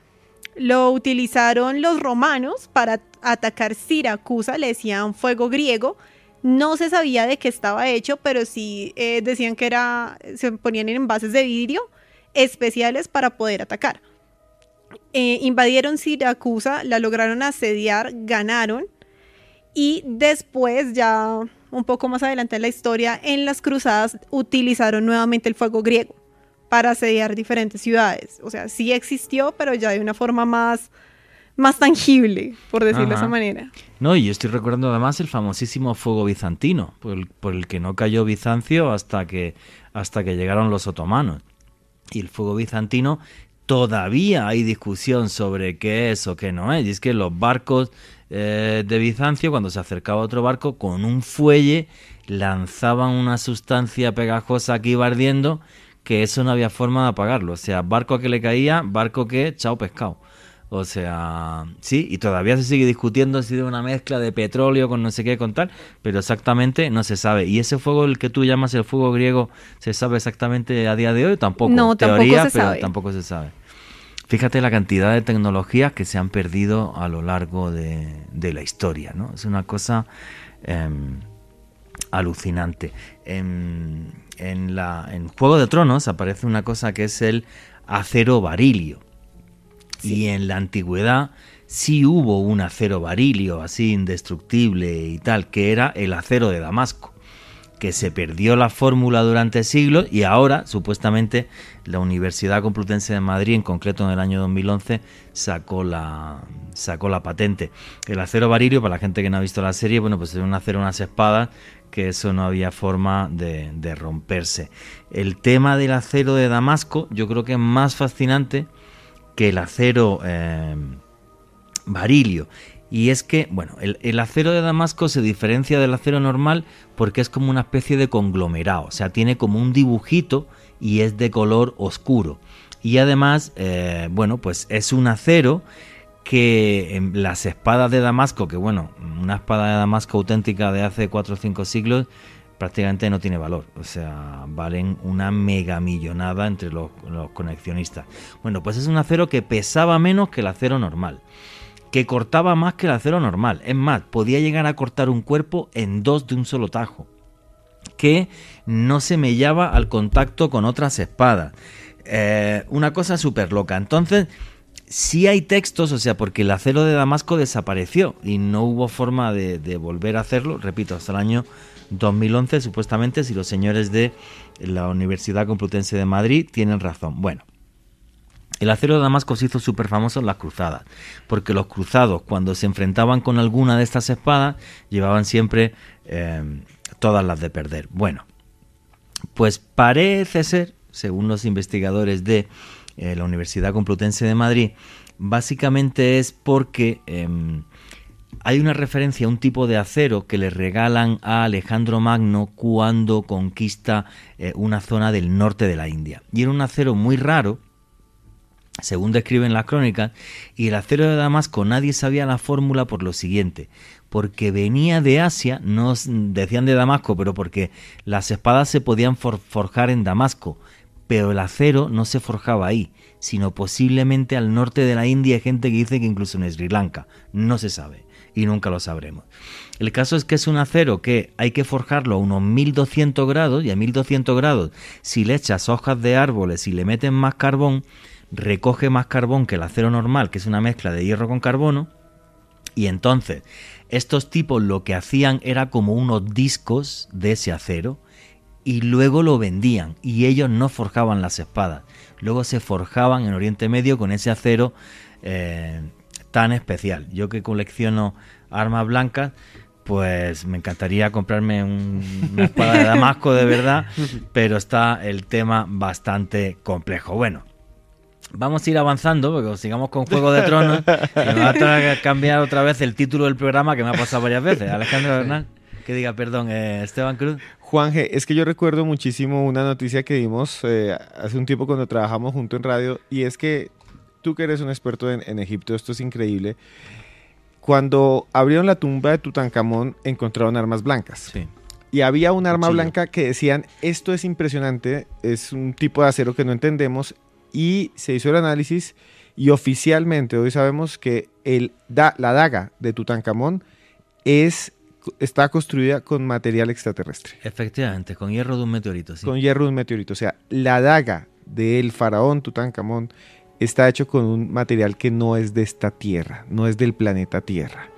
Lo utilizaron los romanos para atacar Siracusa, le decían fuego griego. No se sabía de qué estaba hecho, pero sí decían que se ponían en envases de vidrio especiales para poder atacar. Invadieron Siracusa, la lograron asediar, ganaron, y después, ya un poco más adelante en la historia, en las cruzadas utilizaron nuevamente el fuego griego para asediar diferentes ciudades. O sea, sí existió, pero ya de una forma más tangible, por decirlo de esa manera. No, y yo estoy recordando además el famosísimo fuego bizantino, por el que no cayó Bizancio hasta que llegaron los otomanos. Y el fuego bizantino, todavía hay discusión sobre qué es o qué no es. Y es que los barcos de Bizancio, cuando se acercaba otro barco, con un fuelle lanzaban una sustancia pegajosa que iba ardiendo, que eso no había forma de apagarlo. O sea, barco que le caía, barco que, chao pescado. O sea, sí, y todavía se sigue discutiendo si de una mezcla de petróleo con no sé qué, con tal, pero exactamente no se sabe. ¿Y ese fuego, el que tú llamas el fuego griego, se sabe exactamente a día de hoy? Tampoco. No, teoría, tampoco se sabe. Tampoco se sabe. Fíjate la cantidad de tecnologías que se han perdido a lo largo de la historia, ¿no? Es una cosa alucinante. En Juego de Tronos aparece una cosa que es el acero barilio. Sí. Y en la antigüedad sí hubo un acero barilio así indestructible y tal, que era el acero de Damasco, que se perdió la fórmula durante siglos y ahora supuestamente la Universidad Complutense de Madrid, en concreto en el año 2011, sacó la patente. El acero barilio, para la gente que no ha visto la serie, bueno, pues es un acero, unas espadas, que eso no había forma de romperse. El tema del acero de Damasco yo creo que es más fascinante que el acero barilio. Y es que, bueno, el acero de Damasco se diferencia del acero normal porque es como una especie de conglomerado. O sea, tiene como un dibujito y es de color oscuro. Y además, bueno, pues es un acero que en las espadas de Damasco, que bueno, una espada de Damasco auténtica de hace 4 o 5 siglos, prácticamente no tiene valor, o sea, valen una mega millonada entre los coleccionistas. Bueno, pues es un acero que pesaba menos que el acero normal, que cortaba más que el acero normal, es más, podía llegar a cortar un cuerpo en 2 de un solo tajo, que no se mellaba al contacto con otras espadas. Una cosa súper loca. Entonces, sí hay textos, o sea, porque el acero de Damasco desapareció y no hubo forma de volver a hacerlo, repito, hasta el año 2011, supuestamente, si los señores de la Universidad Complutense de Madrid tienen razón. Bueno, el acero de Damasco se hizo súper famoso en las cruzadas, porque los cruzados, cuando se enfrentaban con alguna de estas espadas, llevaban siempre todas las de perder. Bueno, pues parece ser, según los investigadores de la Universidad Complutense de Madrid, básicamente es porque hay una referencia a un tipo de acero que le regalan a Alejandro Magno cuando conquista una zona del norte de la India. Y era un acero muy raro, según describen las crónicas, y el acero de Damasco nadie sabía la fórmula por lo siguiente, porque venía de Asia, no decían de Damasco, pero porque las espadas se podían forjar en Damasco, pero el acero no se forjaba ahí, sino posiblemente al norte de la India. Hay gente que dice que incluso en Sri Lanka, no se sabe y nunca lo sabremos. El caso es que es un acero que hay que forjarlo a unos 1200 grados, y a 1200 grados, si le echas hojas de árboles y le meten más carbón, recoge más carbón que el acero normal, que es una mezcla de hierro con carbono, y entonces estos tipos lo que hacían era como unos discos de ese acero, y luego lo vendían, y ellos no forjaban las espadas, luego se forjaban en Oriente Medio con ese acero tan especial. Yo que colecciono armas blancas, pues me encantaría comprarme una espada de Damasco de verdad, pero está el tema bastante complejo. Bueno, vamos a ir avanzando, porque sigamos con Juego de Tronos, y me va a tener que cambiar otra vez el título del programa, que me ha pasado varias veces. Alejandro Bernal, que diga, perdón, Esteban Cruz. Juanje, es que yo recuerdo muchísimo una noticia que dimos hace un tiempo cuando trabajamos junto en radio, y es que tú, que eres un experto en Egipto, esto es increíble. Cuando abrieron la tumba de Tutankamón, encontraron armas blancas. Sí. Y había un arma blanca que decían, esto es impresionante, es un tipo de acero que no entendemos, y se hizo el análisis Y oficialmente hoy sabemos que la daga de Tutankamón está construida con material extraterrestre. Efectivamente, con hierro de un meteorito, sí. Con hierro de un meteorito. O sea, la daga del faraón Tutankamón está hecho con un material que no es de esta tierra, no es del planeta Tierra.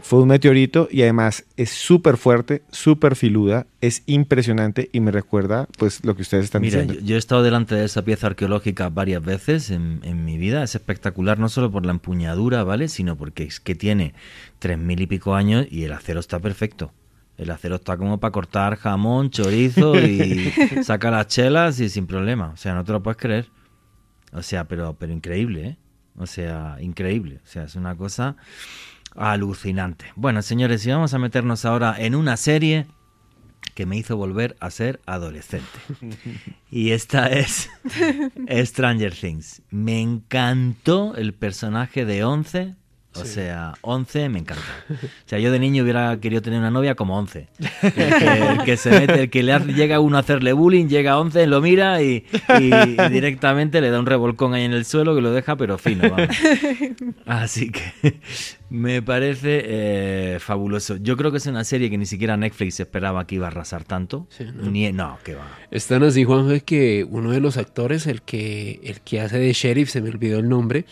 Fue un meteorito y además es súper fuerte, súper filuda, es impresionante y me recuerda pues lo que ustedes están diciendo. Yo he estado delante de esa pieza arqueológica varias veces en mi vida. Es espectacular no solo por la empuñadura, ¿vale? Sino porque es que tiene 3000 y pico años y el acero está perfecto. El acero está como para cortar jamón, chorizo y saca las chelas y sin problema. O sea, no te lo puedes creer. O sea, pero increíble, ¿eh? O sea, increíble. O sea, es una cosa alucinante. Bueno, señores, y vamos a meternos ahora en una serie que me hizo volver a ser adolescente. Y esta es Stranger Things. Me encantó el personaje de 11. O sea, 11 me encanta. O sea, yo de niño hubiera querido tener una novia como 11. El que se mete, el que llega uno a hacerle bullying, llega a 11, lo mira y directamente le da un revolcón ahí en el suelo que lo deja, pero fino, vamos. Así que me parece fabuloso. Yo creo que es una serie que ni siquiera Netflix esperaba que iba a arrasar tanto. Sí, ¿no? No, que va. Están así, Juanjo, que uno de los actores, el que hace de sheriff, se me olvidó el nombre,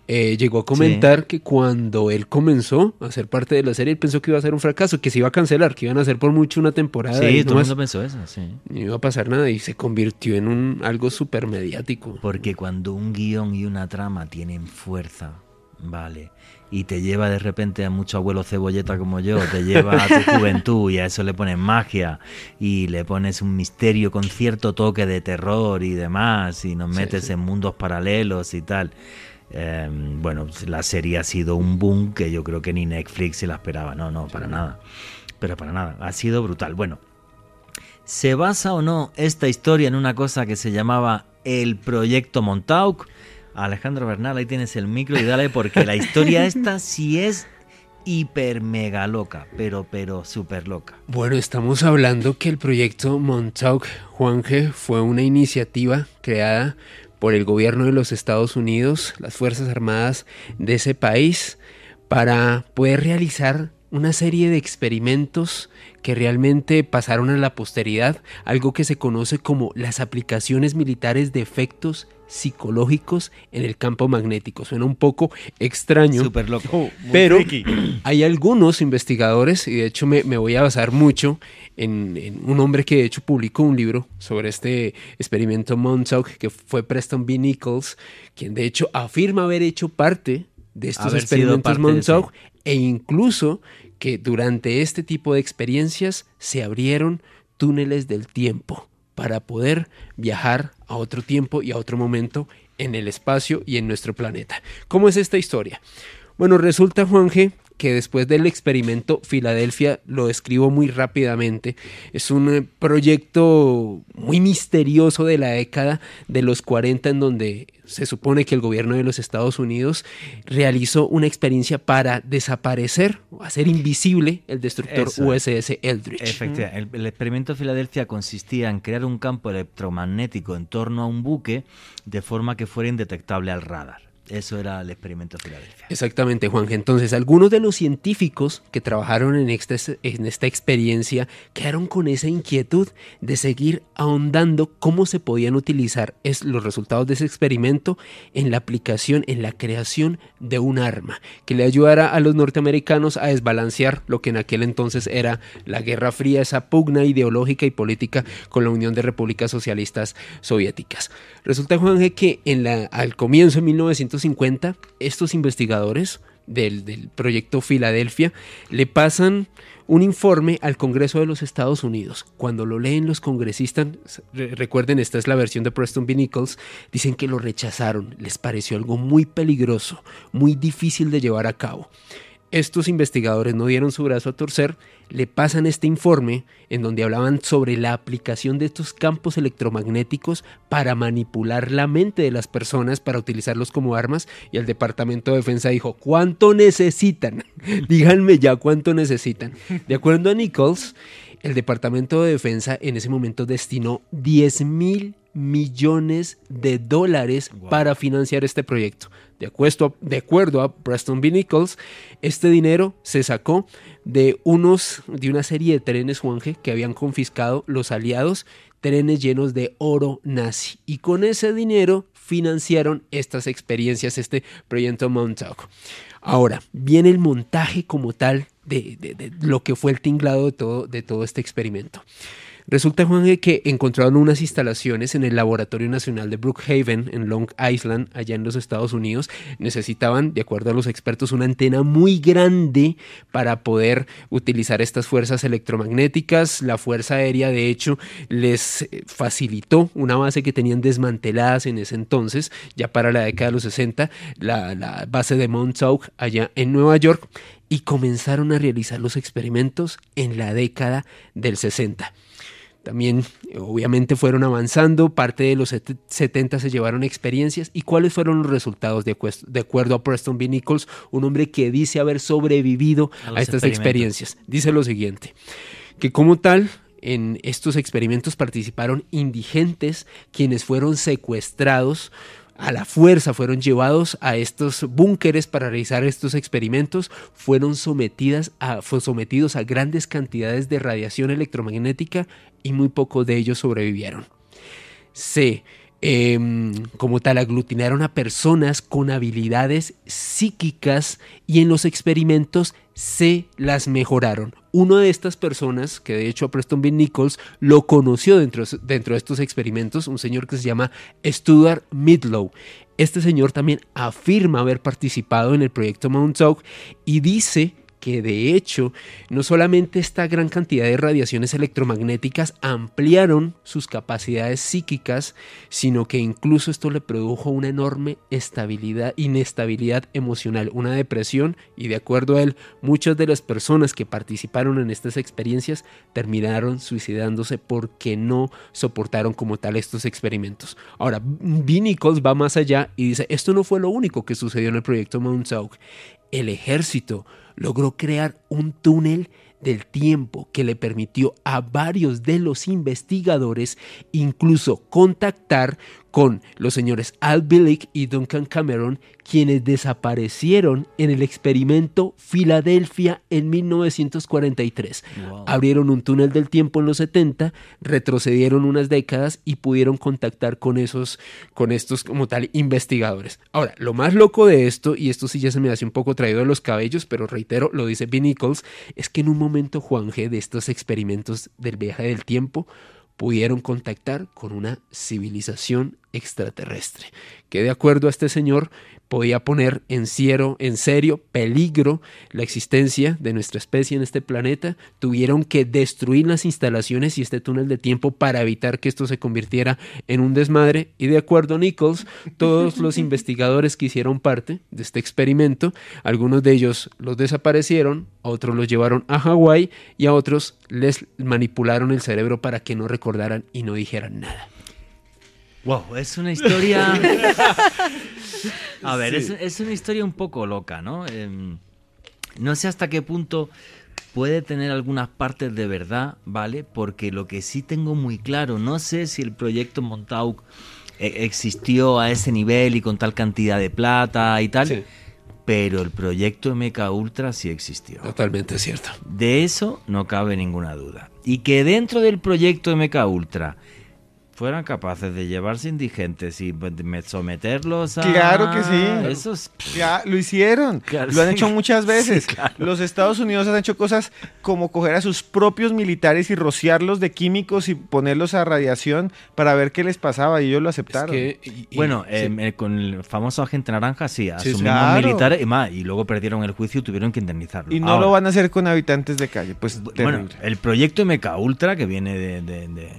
llegó a comentar que cuando él comenzó a ser parte de la serie, él pensó que iba a ser un fracaso, que se iba a cancelar, que iban a hacer por mucho una temporada. Sí, todo el mundo pensó eso, sí. No iba a pasar nada y se convirtió en algo súper mediático. Porque cuando un guión y una trama tienen fuerza, vale, y te lleva de repente a mucho abuelo cebolleta como yo, te lleva a tu juventud y a eso le pones magia y le pones un misterio con cierto toque de terror y demás y nos metes en mundos paralelos y tal. Bueno, la serie ha sido un boom que yo creo que ni Netflix se la esperaba. No, para nada. Pero para nada, ha sido brutal. Bueno, ¿se basa o no esta historia en una cosa que se llamaba el Proyecto Montauk? Alejandro Bernal, ahí tienes el micro y dale, porque la historia esta sí es hiper mega loca, pero súper loca. Bueno, estamos hablando que el Proyecto Montauk, Juanje, fue una iniciativa creada por el gobierno de los Estados Unidos, las Fuerzas Armadas de ese país, para poder realizar una serie de experimentos que realmente pasaron a la posteridad, algo que se conoce como las aplicaciones militares de efectos psicológicos en el campo magnético. Suena un poco extraño, súper loco, pero hay algunos investigadores, y de hecho me voy a basar mucho en un hombre que de hecho publicó un libro sobre este experimento Montauk, que fue Preston B. Nichols, quien de hecho afirma haber hecho parte de estos experimentos Montauk, e incluso que durante este tipo de experiencias se abrieron túneles del tiempo para poder viajar a otro tiempo y a otro momento en el espacio y en nuestro planeta. ¿Cómo es esta historia? Bueno, resulta, Juanje, que después del experimento Filadelfia, lo describo muy rápidamente, es un proyecto muy misterioso de la década de los 40, en donde se supone que el gobierno de los Estados Unidos realizó una experiencia para desaparecer o hacer invisible el destructor USS Eldridge. Efectivamente, el experimento Filadelfia consistía en crear un campo electromagnético en torno a un buque de forma que fuera indetectable al radar. Eso era el experimento Filadelfia. Exactamente, Juan. Entonces, algunos de los científicos que trabajaron en esta experiencia quedaron con esa inquietud de seguir ahondando cómo se podían utilizar los resultados de ese experimento en la aplicación, en la creación de un arma que le ayudara a los norteamericanos a desbalancear lo que en aquel entonces era la Guerra Fría, esa pugna ideológica y política con la Unión de Repúblicas Socialistas Soviéticas. Resulta, Juan, que al comienzo de 1950, estos investigadores del proyecto Filadelfia le pasan un informe al Congreso de los Estados Unidos. Cuando lo leen los congresistas, recuerden, esta es la versión de Preston B. Nichols, dicen que lo rechazaron, les pareció algo muy peligroso, muy difícil de llevar a cabo. Estos investigadores no dieron su brazo a torcer, le pasan este informe en donde hablaban sobre la aplicación de estos campos electromagnéticos para manipular la mente de las personas, para utilizarlos como armas, y el Departamento de Defensa dijo: ¿cuánto necesitan? Díganme ya cuánto necesitan. De acuerdo a Nichols, el Departamento de Defensa en ese momento destinó $10.000 millones para financiar este proyecto. De acuerdo a Preston B. Nichols, este dinero se sacó de una serie de trenes, Juanje, que habían confiscado los aliados, trenes llenos de oro nazi, y con ese dinero financiaron estas experiencias, este proyecto Montauk. Ahora, viene el montaje como tal de lo que fue el tinglado de todo este experimento. Resulta, Juan, que encontraron unas instalaciones en el Laboratorio Nacional de Brookhaven, en Long Island, allá en los Estados Unidos. Necesitaban, de acuerdo a los expertos, una antena muy grande para poder utilizar estas fuerzas electromagnéticas. La Fuerza Aérea, de hecho, les facilitó una base que tenían desmanteladas en ese entonces, ya para la década de los 60, la base de Montauk, allá en Nueva York, y comenzaron a realizar los experimentos en la década del 60. También, obviamente, fueron avanzando, parte de los 70 se llevaron experiencias. ¿Y cuáles fueron los resultados? De acuerdo a Preston B. Nichols, un hombre que dice haber sobrevivido a estas experiencias. Dice lo siguiente, que como tal, en estos experimentos participaron indigentes, quienes fueron secuestrados a la fuerza, fueron llevados a estos búnkeres para realizar estos experimentos, fueron sometidos a grandes cantidades de radiación electromagnética y muy pocos de ellos sobrevivieron. Como tal, aglutinaron a personas con habilidades psíquicas y en los experimentos se las mejoraron. Una de estas personas, que de hecho a Preston B. Nichols lo conoció dentro de estos experimentos, un señor que se llama Stuart Midlow. Este señor también afirma haber participado en el proyecto Montauk y dice que de hecho no solamente esta gran cantidad de radiaciones electromagnéticas ampliaron sus capacidades psíquicas, sino que incluso esto le produjo una enorme inestabilidad emocional, una depresión, y de acuerdo a él, muchas de las personas que participaron en estas experiencias terminaron suicidándose porque no soportaron como tal estos experimentos. Ahora, B. Nichols va más allá y dice, esto no fue lo único que sucedió en el proyecto Montauk. El ejército logró crear un túnel del tiempo que le permitió a varios de los investigadores incluso contactar con los señores Al Bielek y Duncan Cameron, quienes desaparecieron en el experimento Filadelfia en 1943. Wow. Abrieron un túnel del tiempo en los 70, retrocedieron unas décadas y pudieron contactar con estos como tal investigadores. Ahora, lo más loco de esto, y esto sí ya se me hace un poco traído de los cabellos, pero reitero, lo dice B. Nichols, es que en un momento, Juanje, de estos experimentos del viaje del tiempo, pudieron contactar con una civilización extraterrestre, que de acuerdo a este señor podía poner en serio peligro la existencia de nuestra especie en este planeta. Tuvieron que destruir las instalaciones y este túnel de tiempo para evitar que esto se convirtiera en un desmadre, y de acuerdo a Nichols, todos los investigadores que hicieron parte de este experimento, algunos de ellos los desaparecieron, a otros los llevaron a Hawái y a otros les manipularon el cerebro para que no recordaran y no dijeran nada. Wow, es una historia... A ver, sí. es una historia un poco loca, ¿no? No sé hasta qué punto puede tener algunas partes de verdad, ¿vale? Porque lo que sí tengo muy claro, no sé si el proyecto Montauk existió a ese nivel y con tal cantidad de plata y tal, sí, pero el proyecto MKUltra sí existió. Totalmente cierto. De eso no cabe ninguna duda. Y que dentro del proyecto MKUltra fueran capaces de llevarse indigentes y someterlos a... Claro que sí. Eso es... Ya, lo hicieron. Claro, lo han hecho muchas veces. Sí, claro. Los Estados Unidos han hecho cosas como coger a sus propios militares y rociarlos de químicos y ponerlos a radiación para ver qué les pasaba, y ellos lo aceptaron. Es que, bueno, sí, con el famoso agente naranja, sí, asumimos claro, militares y luego perdieron el juicio y tuvieron que indemnizarlo. Y no ahora lo van a hacer con habitantes de calle, pues bueno, el proyecto MKUltra, que viene de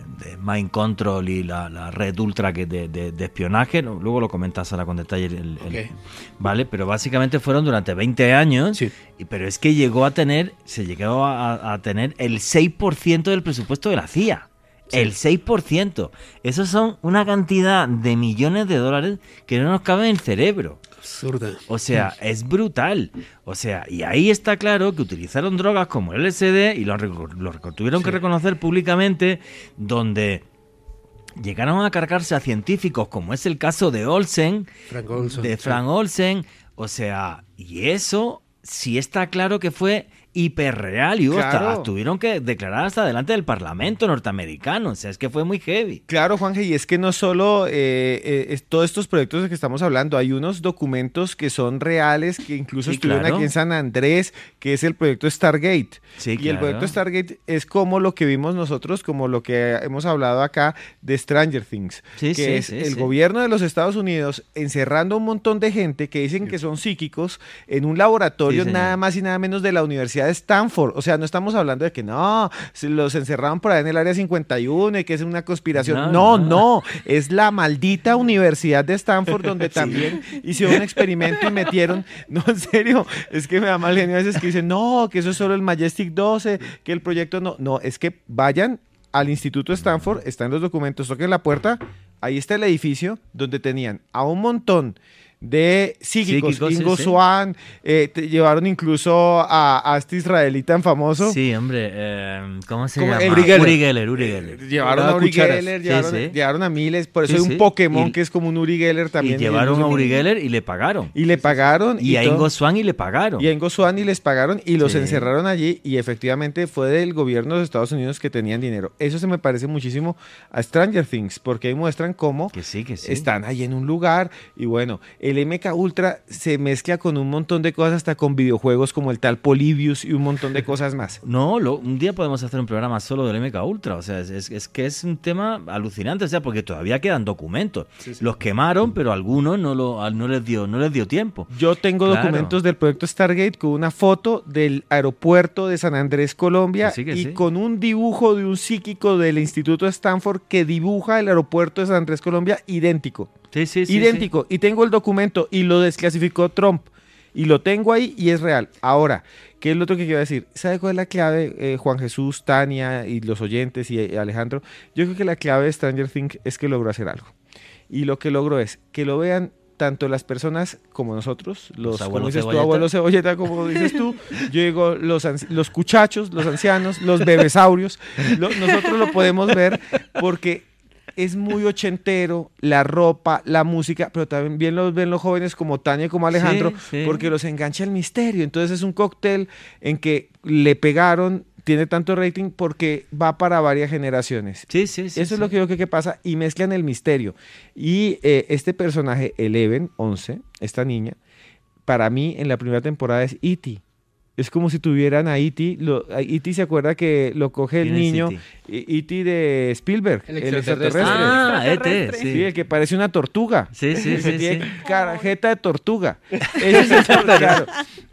Mind Control y la red ultra que de espionaje, luego lo comentas ahora con detalle okay, vale, pero básicamente fueron durante 20 años, sí, pero es que se llegó a tener el 6% del presupuesto de la CIA. Sí. El 6%. Eso son una cantidad de millones de dólares que no nos cabe en el cerebro. Absurda. O sea, es brutal. O sea, y ahí está claro que utilizaron drogas como el LSD y lo tuvieron que reconocer públicamente, donde llegaron a cargarse a científicos, como es el caso de Olsen, Frank Olsen. O sea, y eso sí está claro que fue hiperreal y tuvieron que declarar hasta delante del Parlamento norteamericano. O sea, es que fue muy heavy. Claro, Juanje, y es que no solo todos estos proyectos de que estamos hablando, hay unos documentos que son reales, que incluso estuvieron aquí en San Andrés, que es el proyecto Stargate. Y el proyecto Stargate es como lo que vimos nosotros, como lo que hemos hablado acá de Stranger Things, que es el gobierno de los Estados Unidos encerrando a un montón de gente que dicen que son psíquicos en un laboratorio nada más y nada menos de la Universidad de Stanford. O sea, no estamos hablando de que no, se los encerraron por ahí en el área 51 y que es una conspiración. No, es la maldita Universidad de Stanford donde también hicieron un experimento y metieron, no, en serio, es que me da mal genio a veces que dicen, no, que eso es solo el Majestic 12, que el proyecto no, es que vayan al Instituto Stanford, están los documentos, toquen la puerta, ahí está el edificio donde tenían a un montón de psíquicos, Ingo Swann, llevaron incluso a este israelí tan famoso. Sí, hombre, ¿cómo se llama? Uri Geller. Llevaron a Uri Geller, llevaron a miles, por eso hay un Pokémon que es como un Uri Geller también. Y llevaron a Uri Geller y le pagaron. Y a Ingo Swann y le pagaron. Y a Ingo Swann y les pagaron y los encerraron allí, y efectivamente fue del gobierno de los Estados Unidos que tenían dinero. Eso se me parece muchísimo a Stranger Things, porque ahí muestran cómo están ahí en un lugar y bueno, el MK Ultra se mezcla con un montón de cosas, hasta con videojuegos como el tal Polybius y un montón de cosas más. No, un día podemos hacer un programa solo del MK Ultra. O sea, es que es un tema alucinante, o sea, porque todavía quedan documentos. Los quemaron, pero algunos no les dio tiempo. Yo tengo documentos del proyecto Stargate con una foto del aeropuerto de San Andrés, Colombia, con un dibujo de un psíquico del Instituto Stanford que dibuja el aeropuerto de San Andrés, Colombia, idéntico. Idéntico. Y tengo el documento y lo desclasificó Trump. Y lo tengo ahí y es real. Ahora, ¿qué es lo otro que quiero decir? ¿Sabe cuál es la clave, Juan Jesús, Tania y los oyentes y Alejandro? Yo creo que la clave de Stranger Things es que logró hacer algo. Y lo que logró es que lo vean tanto las personas como nosotros, los abuelos cebolleta. Abuelo cebolleta, como dices tú, yo digo los cuchachos, los ancianos, los bebesaurios, nosotros lo podemos ver porque es muy ochentero, la ropa, la música, pero también los ven los jóvenes como Tania y como Alejandro, porque los engancha el misterio. Entonces es un cóctel en que le pegaron, tiene tanto rating porque va para varias generaciones. Eso es lo que yo creo que pasa, y mezclan el misterio. Y este personaje, Eleven, 11, esta niña, para mí en la primera temporada es E.T. Es como si tuvieran a E.T. E.T. se acuerda que lo coge el niño, E.T. de Spielberg, el extraterrestre. E.T., sí, el que parece una tortuga. Tiene carajeta de tortuga.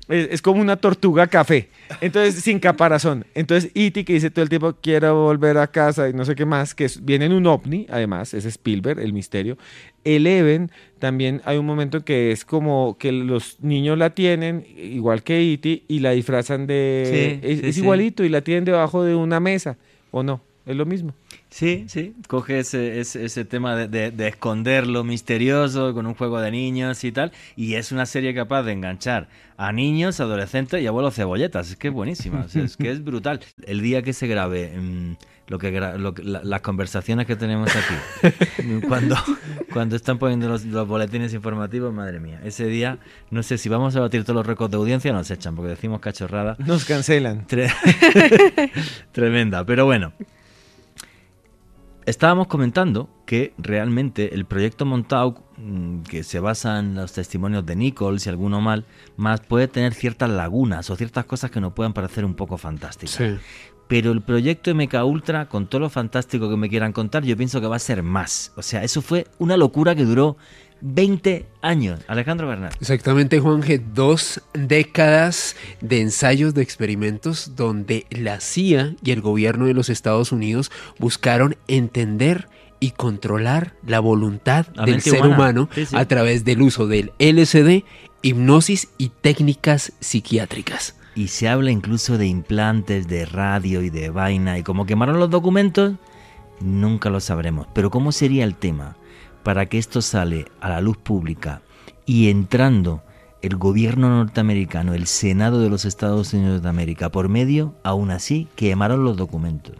Es como una tortuga café. Entonces, sin caparazón. Entonces, E.T. que dice todo el tiempo, quiero volver a casa y no sé qué más, que viene en un ovni, además, es Spielberg, el misterio. Eleven, también hay un momento que es como que los niños la tienen, igual que E.T., y la disfrazan de... es igualito, y la tienen debajo de una mesa, ¿o no? Es lo mismo. Sí, coge ese tema de esconder lo misterioso con un juego de niños y tal, y es una serie capaz de enganchar a niños, adolescentes y abuelos cebolletas. Es que es buenísima, o sea, es que es brutal. El día que se grabe las conversaciones que tenemos aquí, cuando están poniendo los boletines informativos, madre mía, ese día no sé si vamos a batir todos los récords de audiencia, nos echan porque decimos cachorrada. Nos cancelan. Tremenda, pero bueno. Estábamos comentando que realmente el proyecto Montauk, que se basa en los testimonios de Nichols y alguno más, puede tener ciertas lagunas o ciertas cosas que nos puedan parecer un poco fantásticas. Sí. Pero el proyecto MK Ultra, con todo lo fantástico que me quieran contar, yo pienso que va a ser más. O sea, eso fue una locura que duró 20 años. Alejandro Bernal. Exactamente, Juanje, 2 décadas de ensayos, de experimentos donde la CIA y el gobierno de los Estados Unidos buscaron entender y controlar la voluntad del ser humano a través del uso del LSD, hipnosis y técnicas psiquiátricas. Y se habla incluso de implantes de radio y de vaina, y como quemaron los documentos, Nunca lo sabremos. Pero ¿cómo sería el tema para que esto sale a la luz pública y entrando el gobierno norteamericano, el Senado de los Estados Unidos de América, por medio, aún así, quemaron los documentos?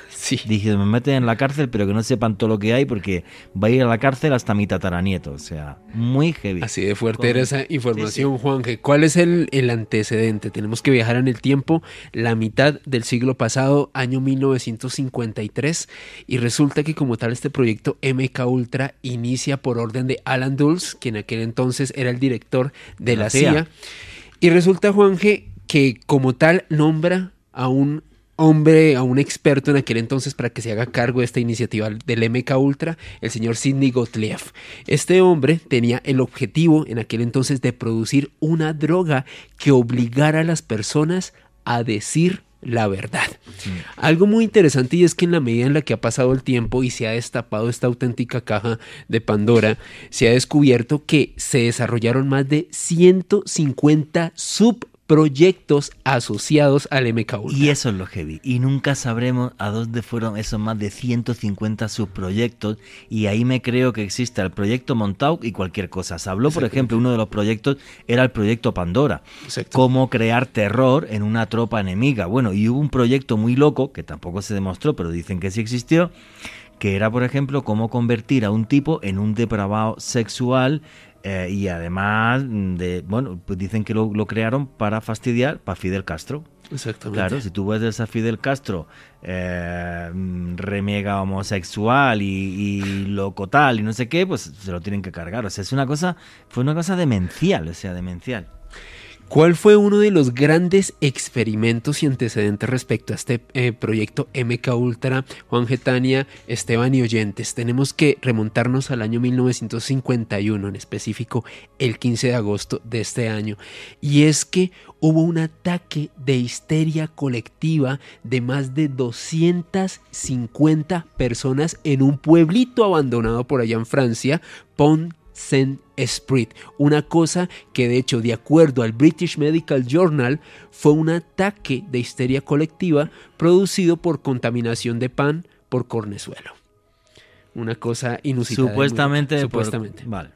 Sí. Dije, me meten en la cárcel, pero que no sepan todo lo que hay, porque va a ir a la cárcel hasta mi tataranieto. O sea, muy heavy. Así de fuerte era esa información, sí. Juanje. ¿Cuál es el antecedente? Tenemos que viajar en el tiempo, la mitad del siglo pasado, año 1953, y resulta que como tal este proyecto MK Ultra inicia por orden de Alan Dulles, quien en aquel entonces era el director de la CIA. Y resulta, Juanje, que como tal nombra a un experto en aquel entonces para que se haga cargo de esta iniciativa del MK Ultra, el señor Sidney Gottlieb. Este hombre tenía el objetivo en aquel entonces de producir una droga que obligara a las personas a decir la verdad. Sí. Algo muy interesante, y es que en la medida en la que ha pasado el tiempo y se ha destapado esta auténtica caja de Pandora, se ha descubierto que se desarrollaron más de 150 subproyectos asociados al MK Ultra. Y eso es lo heavy. Y nunca sabremos a dónde fueron esos más de 150 subproyectos. Y ahí me creo que existe el proyecto Montauk y cualquier cosa. Se habló, por ejemplo, uno de los proyectos era el proyecto Pandora. Exacto. Cómo crear terror en una tropa enemiga. Bueno, y hubo un proyecto muy loco, que tampoco se demostró, pero dicen que sí existió, que era, por ejemplo, cómo convertir a un tipo en un depravado sexual. Y además, pues dicen que lo crearon para fastidiar para Fidel Castro. Exactamente. Claro, si tú ves a Fidel Castro remega homosexual y loco tal y no sé qué, pues se lo tienen que cargar. O sea, fue una cosa demencial, demencial. ¿Cuál fue uno de los grandes experimentos y antecedentes respecto a este proyecto MK Ultra? Juanje, Tania, Esteban y oyentes, tenemos que remontarnos al año 1951, en específico el 15 de agosto de este año. Y es que hubo un ataque de histeria colectiva de más de 250 personas en un pueblito abandonado por allá en Francia, Pont-Saint-Esprit, una cosa que de hecho, de acuerdo al British Medical Journal, fue un ataque de histeria colectiva producido por contaminación de pan por cornezuelo. Una cosa inusitada. Supuestamente. Vale.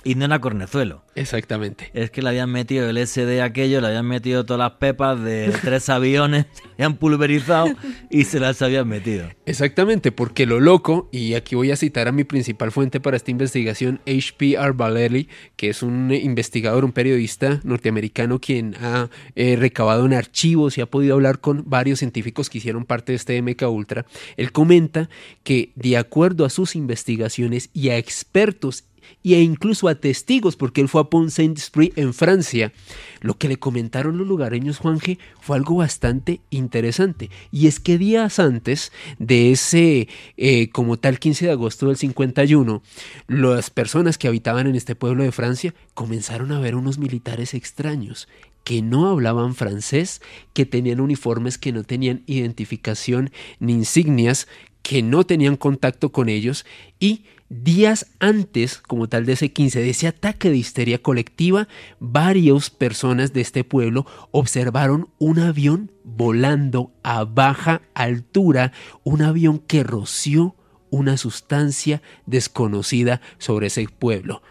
Y no era cornezuelo. Exactamente. Es que le habían metido el SD aquello, le habían metido todas las pepas de 3 aviones, se habían pulverizado y se las habían metido. Exactamente, porque lo loco, y aquí voy a citar a mi principal fuente para esta investigación, H.P. Arbalelli, que es un investigador, un periodista norteamericano quien ha recabado en archivos y ha podido hablar con varios científicos que hicieron parte de este MK Ultra. Él comenta que de acuerdo a sus investigaciones y a expertos e incluso a testigos, porque él fue a Pont-Saint-Esprit en Francia, lo que le comentaron los lugareños, Juanje, fue algo bastante interesante, y es que días antes de ese como tal 15 de agosto del 51, las personas que habitaban en este pueblo de Francia comenzaron a ver unos militares extraños que no hablaban francés, que tenían uniformes que no tenían identificación ni insignias, que no tenían contacto con ellos, y días antes, como tal de ese 15, de ese ataque de histeria colectiva, varias personas de este pueblo observaron un avión volando a baja altura, un avión que roció una sustancia desconocida sobre ese pueblo.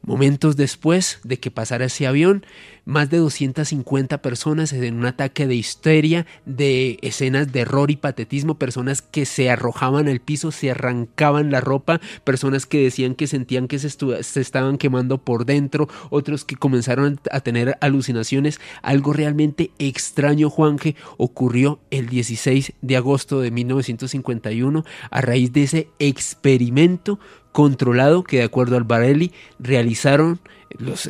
Momentos después de que pasara ese avión, más de 250 personas en un ataque de histeria, de escenas de horror y patetismo, personas que se arrojaban al piso, se arrancaban la ropa, personas que decían que sentían que se estaban quemando por dentro, otros que comenzaron a tener alucinaciones. Algo realmente extraño, Juanje, ocurrió el 16 de agosto de 1951 a raíz de ese experimento controlado que, de acuerdo al Arbalelli, realizaron los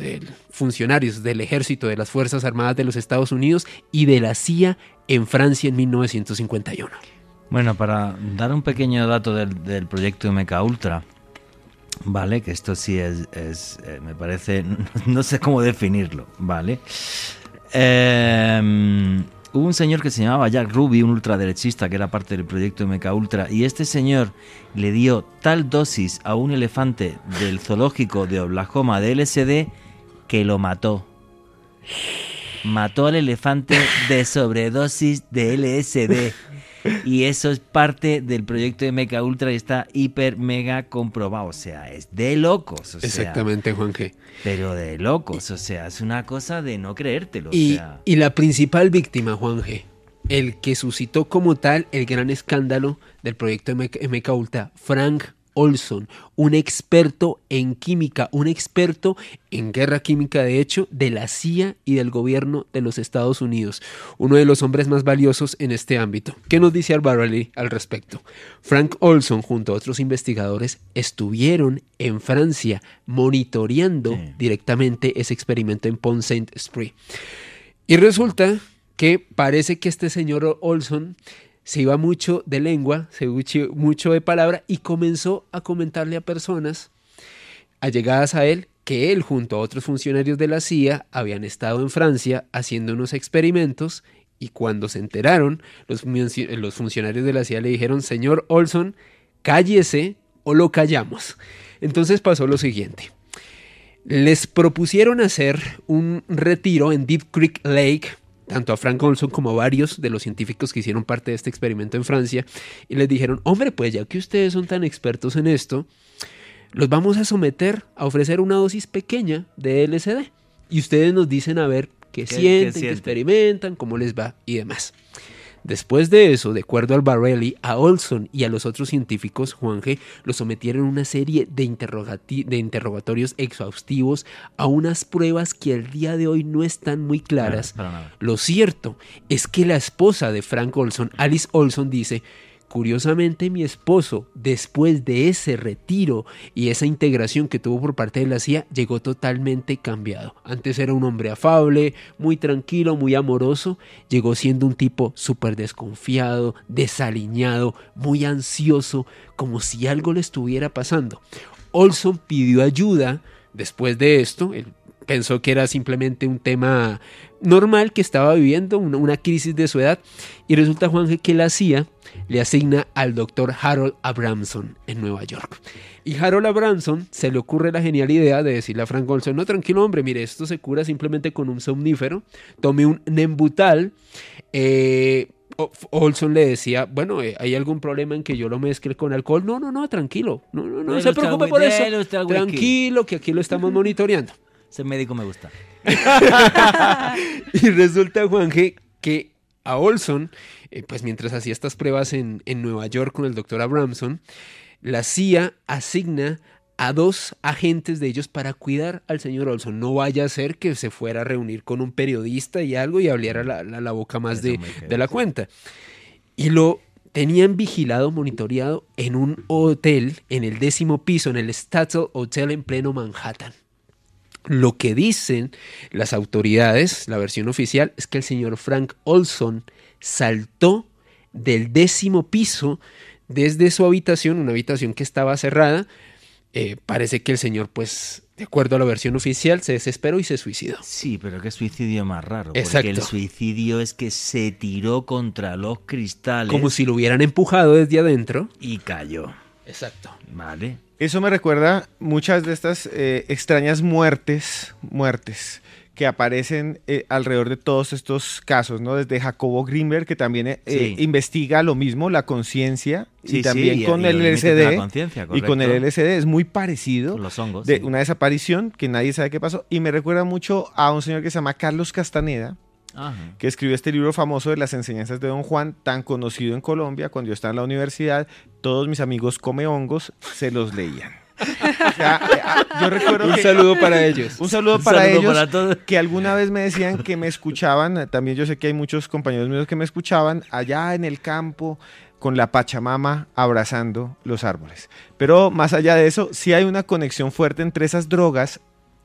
funcionarios del ejército, de las Fuerzas Armadas de los Estados Unidos y de la CIA en Francia en 1951. Bueno, para dar un pequeño dato del proyecto MK Ultra, vale, que esto sí es me parece, no sé cómo definirlo, vale. Hubo un señor que se llamaba Jack Ruby, un ultraderechista que era parte del proyecto MK Ultra, y este señor le dio tal dosis a un elefante del zoológico de Oklahoma de LSD que lo mató. Mató al elefante de sobredosis de LSD. Y eso es parte del proyecto de MK Ultra y está hiper mega comprobado. O sea, es de locos. Exactamente, Juanje. Pero de locos, o sea, es una cosa de no creértelo. Y la principal víctima, Juanje, el que suscitó como tal el gran escándalo del proyecto MK Ultra, Frank Olson, un experto en química, un experto en guerra química, de hecho, de la CIA y del gobierno de los Estados Unidos, uno de los hombres más valiosos en este ámbito. ¿Qué nos dice Al-Barali al respecto? Frank Olson, junto a otros investigadores, estuvieron en Francia monitoreando directamente ese experimento en Pont-Saint-Esprit. Y resulta que parece que este señor Olson se iba mucho de lengua, se iba mucho de palabra y comenzó a comentarle a personas allegadas a él que él junto a otros funcionarios de la CIA habían estado en Francia haciendo unos experimentos y cuando se enteraron, los funcionarios de la CIA le dijeron: señor Olson, cállese o lo callamos. Entonces pasó lo siguiente. Les propusieron hacer un retiro en Deep Creek Lake, tanto a Frank Olson como a varios de los científicos que hicieron parte de este experimento en Francia, y les dijeron: hombre, pues ya que ustedes son tan expertos en esto, los vamos a someter a ofrecer una dosis pequeña de LSD, y ustedes nos dicen a ver qué sienten, qué experimentan, cómo les va y demás. Después de eso, de acuerdo al Barelli, a Olson y a los otros científicos, Juanje, los sometieron a una serie de interrogatorios exhaustivos, a unas pruebas que al día de hoy no están muy claras. Para nada. Lo cierto es que la esposa de Frank Olson, Alice Olson, dice: curiosamente, mi esposo, después de ese retiro y esa integración que tuvo por parte de la CIA, llegó totalmente cambiado. Antes era un hombre afable, muy tranquilo, muy amoroso. Llegó siendo un tipo súper desconfiado, desaliñado, muy ansioso, como si algo le estuviera pasando. Olson pidió ayuda después de esto. Él pensó que era simplemente un tema normal que estaba viviendo, una crisis de su edad, y resulta, Juanje, que la CIA le asigna al doctor Harold Abramson en Nueva York. Y Harold Abramson se le ocurre la genial idea de decirle a Frank Olson: no, tranquilo hombre, mire, esto se cura simplemente con un somnífero, tome un Nembutal. Olson le decía: bueno, ¿hay algún problema en que yo lo mezcle con alcohol? No, tranquilo, no se preocupe por eso, tranquilo, que aquí lo estamos monitoreando. Ese médico me gusta. Y resulta, Juanje, que a Olson, pues mientras hacía estas pruebas en Nueva York con el doctor Abramson, la CIA asigna a 2 agentes de ellos para cuidar al señor Olson. No vaya a ser que se fuera a reunir con un periodista y algo y abriera la boca más de la cuenta. Y lo tenían vigilado, monitoreado en un hotel en el 10º piso, en el Staatzel Hotel en pleno Manhattan. Lo que dicen las autoridades, la versión oficial, es que el señor Frank Olson saltó del 10º piso desde su habitación, una habitación que estaba cerrada. Parece que el señor, pues, de acuerdo a la versión oficial, se desesperó y se suicidó. Sí, pero qué suicidio más raro. Exacto. Porque el suicidio es que se tiró contra los cristales. Como si lo hubieran empujado desde adentro. Y cayó. Exacto. Vale. Eso me recuerda muchas de estas extrañas muertes que aparecen alrededor de todos estos casos, ¿no? Desde Jacobo Greenberg, que también investiga lo mismo, la conciencia, y también con el LSD. Y con el LSD es muy parecido. Con los hongos. De una desaparición que nadie sabe qué pasó. Y me recuerda mucho a un señor que se llama Carlos Castaneda, que escribió este libro famoso de las enseñanzas de Don Juan, tan conocido en Colombia. Cuando yo estaba en la universidad, todos mis amigos come hongos se los leían. O sea, yo recuerdo un saludo para ellos. Un saludo para ellos, que alguna vez me decían que me escuchaban. También yo sé que hay muchos compañeros míos que me escuchaban allá en el campo con la Pachamama abrazando los árboles. Pero más allá de eso, sí hay una conexión fuerte entre esas drogas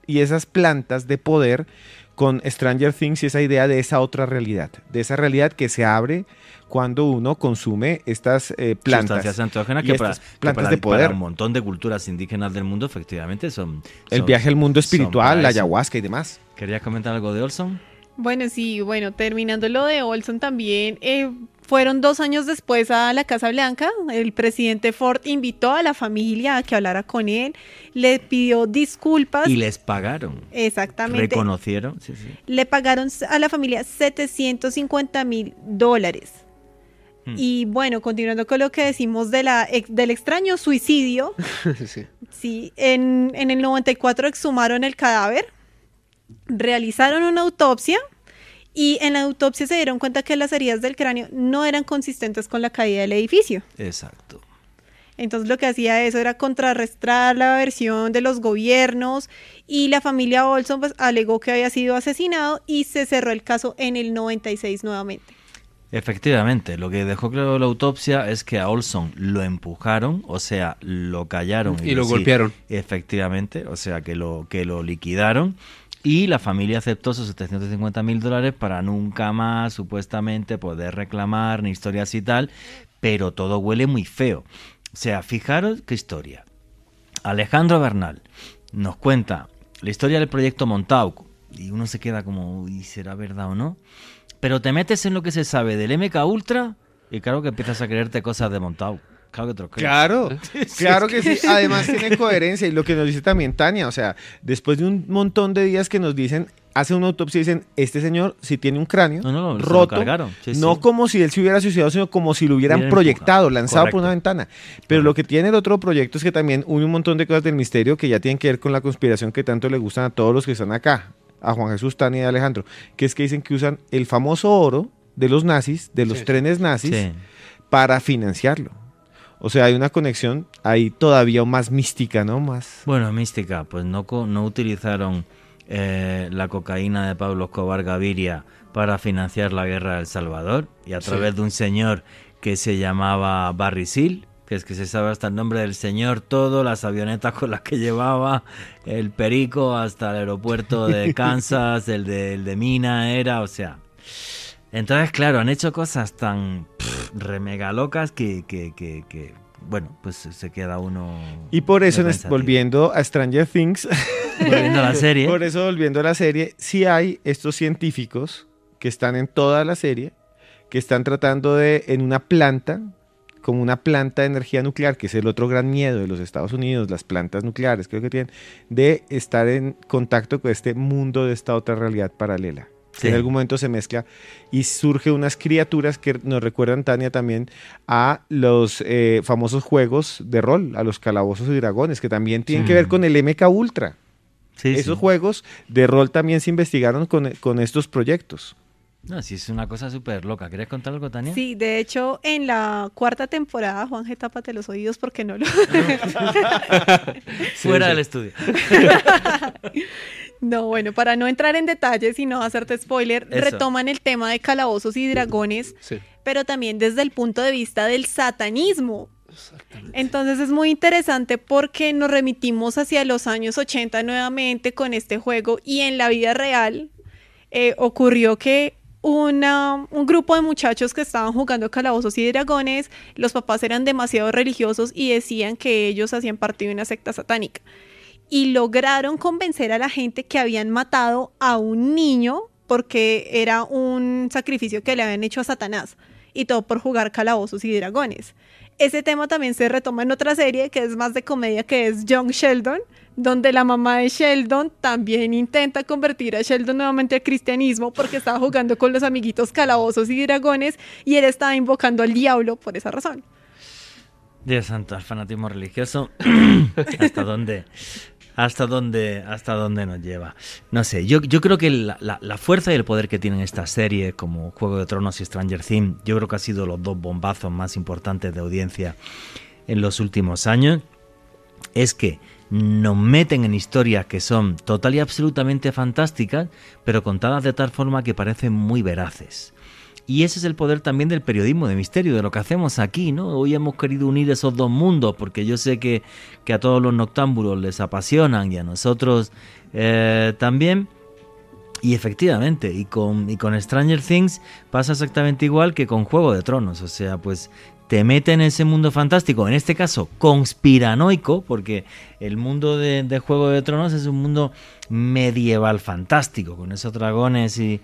y esas plantas de poder con Stranger Things y esa idea de esa otra realidad, de esa realidad que se abre cuando uno consume estas plantas. Sustancias enteógenas que plantas de poder. Para un montón de culturas indígenas del mundo, efectivamente, son el viaje al mundo espiritual, la ayahuasca y demás. ¿Querías comentar algo de Olson? Bueno, sí, terminando lo de Olson también, fueron 2 años después a la Casa Blanca. El presidente Ford invitó a la familia a que hablara con él, le pidió disculpas. Y les pagaron. Exactamente. Reconocieron. Sí. Le pagaron a la familia $750,000. Y bueno, continuando con lo que decimos del extraño suicidio, sí, en el 94 exhumaron el cadáver, realizaron una autopsia y en la autopsia se dieron cuenta que las heridas del cráneo no eran consistentes con la caída del edificio. Exacto. Entonces lo que hacía eso era contrarrestar la versión de los gobiernos y la familia Olson pues alegó que había sido asesinado y se cerró el caso en el 96 nuevamente. Efectivamente, lo que dejó claro la autopsia es que a Olson lo empujaron, o sea, lo callaron. Y lo golpearon. Efectivamente, o sea, que lo liquidaron y la familia aceptó esos $750,000 para nunca más, supuestamente, poder reclamar ni historias y tal, pero todo huele muy feo. O sea, fijaros qué historia. Alejandro Bernal nos cuenta la historia del proyecto Montauk y uno se queda como, ¿y será verdad o no? Pero te metes en lo que se sabe del MK Ultra y claro que empiezas a creerte cosas de Montauk. Claro que te lo crees. Claro que sí. Además tiene coherencia y lo que nos dice también Tania, o sea, después de un montón de días que nos dicen, hacen una autopsia y dicen, este señor sí tiene un cráneo roto, no como si él se hubiera suicidado, sino como si lo hubieran proyectado, lanzado por una ventana. Pero lo que tiene el otro proyecto es que también une un montón de cosas del misterio que ya tienen que ver con la conspiración que tanto le gustan a todos los que están acá, a Juan Jesús, Tania y Alejandro, que es que dicen que usan el famoso oro de los nazis, de los trenes nazis, para financiarlo. O sea, hay una conexión ahí todavía más mística, ¿no? Bueno, mística, pues no utilizaron la cocaína de Pablo Escobar Gaviria para financiar la guerra de El Salvador y a través de un señor que se llamaba Barry Seal, que es que se sabe hasta el nombre del señor todo, las avionetas con las que llevaba, el perico hasta el aeropuerto de Kansas, el de Mina era, o sea... Entonces, claro, han hecho cosas tan remega locas que bueno, pues se queda uno... Y por eso, volviendo a Stranger Things, volviendo a la serie, por eso volviendo a la serie, sí hay estos científicos que están en toda la serie, que están tratando de, en una planta, como una planta de energía nuclear, que es el otro gran miedo de los Estados Unidos, las plantas nucleares, creo que tienen, de estar en contacto con este mundo de esta otra realidad paralela. Sí. En algún momento se mezcla y surge unas criaturas que nos recuerdan, Tania, también a los famosos juegos de rol, a los calabozos y dragones, que también tienen que ver con el MK Ultra. Esos juegos de rol también se investigaron con estos proyectos. No, sí, es una cosa súper loca. ¿Quieres contar algo, Tania? Sí, de hecho, en la 4ª temporada, Juanje, tápate los oídos porque no lo... Fuera del estudio. No, bueno, para no entrar en detalles y no hacerte spoiler, retoman el tema de calabozos y dragones, pero también desde el punto de vista del satanismo. Entonces es muy interesante porque nos remitimos hacia los años 80 nuevamente con este juego y en la vida real ocurrió que un grupo de muchachos que estaban jugando calabozos y dragones, los papás eran demasiado religiosos y decían que ellos hacían parte de una secta satánica. Y lograron convencer a la gente que habían matado a un niño porque era un sacrificio que le habían hecho a Satanás. Y todo por jugar calabozos y dragones. Ese tema también se retoma en otra serie que es más de comedia, que es Young Sheldon, donde la mamá de Sheldon también intenta convertir a Sheldon nuevamente al cristianismo porque estaba jugando con los amiguitos calabozos y dragones y él estaba invocando al diablo por esa razón. Dios santo, el fanatismo religioso, ¿Hasta dónde nos lleva? No sé, yo creo que la fuerza y el poder que tienen estas series como Juego de Tronos y Stranger Things, yo creo que han sido los dos bombazos más importantes de audiencia en los últimos años, es que nos meten en historias que son total y absolutamente fantásticas, pero contadas de tal forma que parecen muy veraces. Y ese es el poder también del periodismo de misterio, de lo que hacemos aquí, ¿no? Hoy hemos querido unir esos dos mundos, porque yo sé que a todos los noctámbulos les apasionan y a nosotros también. Y efectivamente, y con Stranger Things pasa exactamente igual que con Juego de Tronos. O sea, pues te mete en ese mundo fantástico, en este caso conspiranoico, porque el mundo de Juego de Tronos es un mundo medieval fantástico, con esos dragones y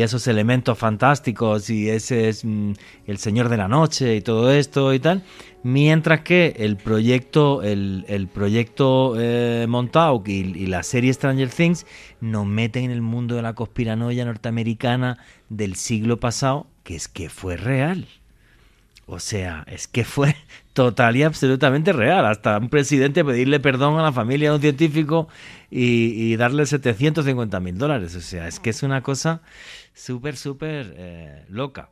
esos elementos fantásticos, y ese es el Señor de la Noche y todo esto y tal, mientras que el proyecto Montauk y la serie Stranger Things nos meten en el mundo de la conspiranoia norteamericana del siglo pasado, que fue real. O sea, es que fue total y absolutamente real. Hasta un presidente pedirle perdón a la familia de un científico y darle $750.000. O sea, es que es una cosa súper, súper loca.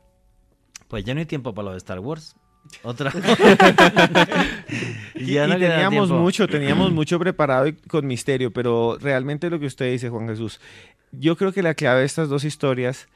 Pues ya no hay tiempo para lo de Star Wars. Otra. Ya no teníamos mucho preparado con misterio, pero realmente lo que usted dice, Juan Jesús, yo creo que la clave de estas dos historias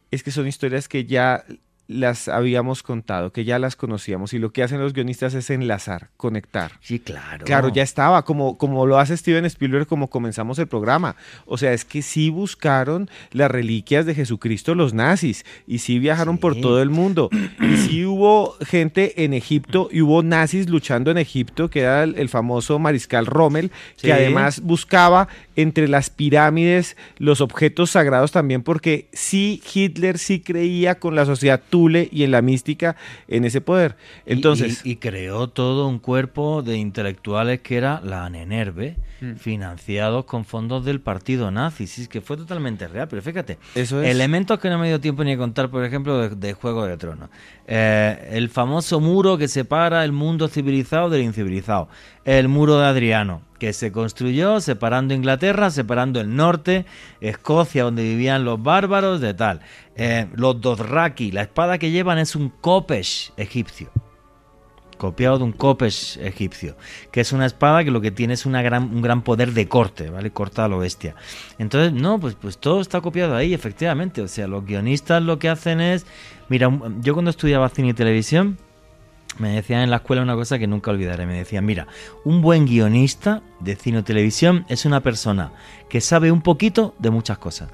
es que son historias que ya las habíamos contado, que ya las conocíamos, y lo que hacen los guionistas es enlazar, conectar. Sí, claro. Claro, ya estaba, como lo hace Steven Spielberg, como comenzamos el programa. O sea, es que sí buscaron las reliquias de Jesucristo los nazis, y sí viajaron por todo el mundo, y sí hubo gente en Egipto, y hubo nazis luchando en Egipto, que era el famoso mariscal Rommel, que además buscaba entre las pirámides los objetos sagrados también, porque sí, Hitler sí creía con la sociedad Thule y en la mística en ese poder. Entonces, y creó todo un cuerpo de intelectuales que era la Ahnenerbe, financiados con fondos del partido nazi. Sí, es que fue totalmente real, pero fíjate, elementos que no me dio tiempo ni a contar, por ejemplo, de Juego de Tronos. El famoso muro que separa el mundo civilizado del incivilizado. El muro de Adriano, que se construyó separando Inglaterra, separando el norte, Escocia, donde vivían los bárbaros, de tal. Los Dothraki, la espada que llevan es un Kopesh egipcio, copiado de un Kopesh egipcio, que es una espada que lo que tiene es un gran poder de corte, ¿vale? Corta a lo bestia. Entonces, no, pues todo está copiado ahí, efectivamente. O sea, los guionistas lo que hacen es... Mira, yo cuando estudiaba cine y televisión, me decían en la escuela una cosa que nunca olvidaré. Me decían, mira, un buen guionista de cine o televisión es una persona que sabe un poquito de muchas cosas.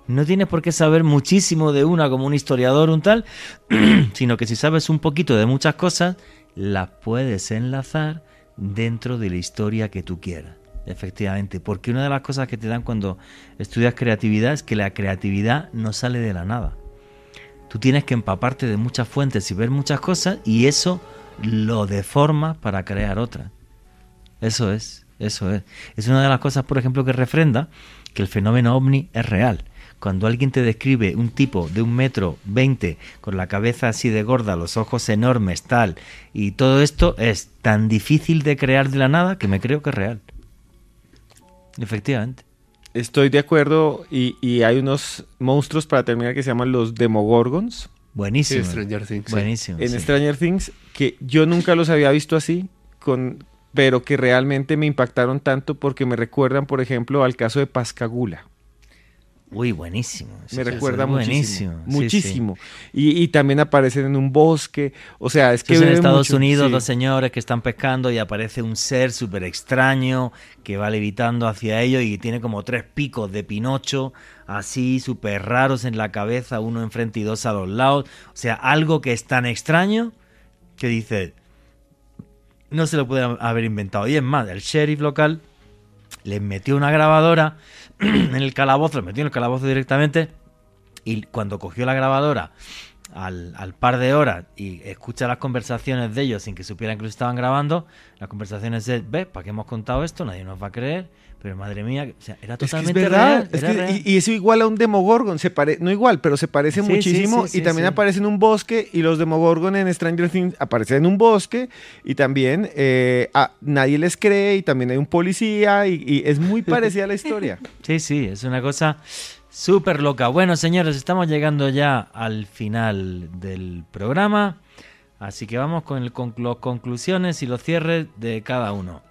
No tienes por qué saber muchísimo de una como un historiador, un tal, sino que si sabes un poquito de muchas cosas, las puedes enlazar dentro de la historia que tú quieras. Efectivamente, porque una de las cosas que te dan cuando estudias creatividad es que la creatividad no sale de la nada. Tú tienes que empaparte de muchas fuentes y ver muchas cosas, y eso lo deformas para crear otras. Eso es. Es una de las cosas, por ejemplo, que refrenda que el fenómeno ovni es real. Cuando alguien te describe un tipo de 1,20 m, con la cabeza así de gorda, los ojos enormes, tal, y todo esto es tan difícil de crear de la nada que me creo que es real. Efectivamente. Estoy de acuerdo, y hay unos monstruos, para terminar, que se llaman los Demogorgons. Buenísimo. Sí, Stranger Things. Buenísimo. En Stranger Things, que yo nunca los había visto así, pero que realmente me impactaron tanto porque me recuerdan, por ejemplo, al caso de Pascagoula. Uy, buenísimo. Me recuerda muchísimo. Muchísimo. Sí. Y también aparecen en un bosque. O sea, es que en Estados Unidos, dos señores que están pescando y aparece un ser súper extraño que va levitando hacia ellos y tiene como 3 picos de Pinocho, así súper raros en la cabeza, uno enfrente y 2 a los lados. O sea, algo que es tan extraño que dice, no se lo puede haber inventado. Y es más, el sheriff local les metió una grabadora en el calabozo, directamente, y cuando cogió la grabadora al par de horas y escucha las conversaciones de ellos sin que supieran que lo estaban grabando, las conversaciones de, ¿ves? ¿Para qué hemos contado esto? Nadie nos va a creer, pero madre mía, o sea, era totalmente real. Y eso igual a un Demogorgon, no igual, pero se parece muchísimo, y también aparece en un bosque, y los Demogorgon en Stranger Things aparecen en un bosque, y también nadie les cree, y también hay un policía, y es muy parecida a la historia. Sí, es una cosa súper loca. Bueno, señores, estamos llegando ya al final del programa, así que vamos con las conclusiones y los cierres de cada uno.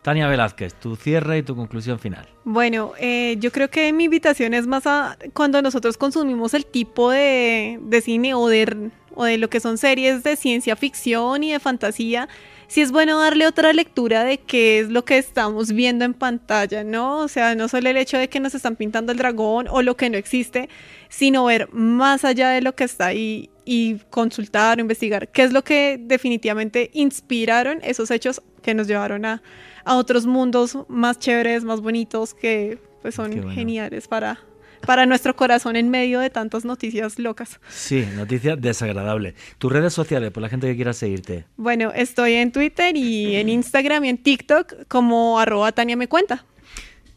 Tania Velázquez, tu cierre y tu conclusión final. Bueno, yo creo que mi invitación es más a cuando nosotros consumimos el tipo de cine o de lo que son series de ciencia ficción y de fantasía, sí es bueno darle otra lectura de qué es lo que estamos viendo en pantalla, ¿no? O sea, no solo el hecho de que nos están pintando el dragón o lo que no existe, sino ver más allá de lo que está ahí y consultar o investigar qué es lo que definitivamente inspiraron esos hechos que nos llevaron a otros mundos más chéveres, más bonitos, que pues son geniales para nuestro corazón en medio de tantas noticias locas. Sí, noticias desagradables. Tus redes sociales, por la gente que quiera seguirte. Bueno, estoy en Twitter y en Instagram y en TikTok como @TaniaMeCuenta.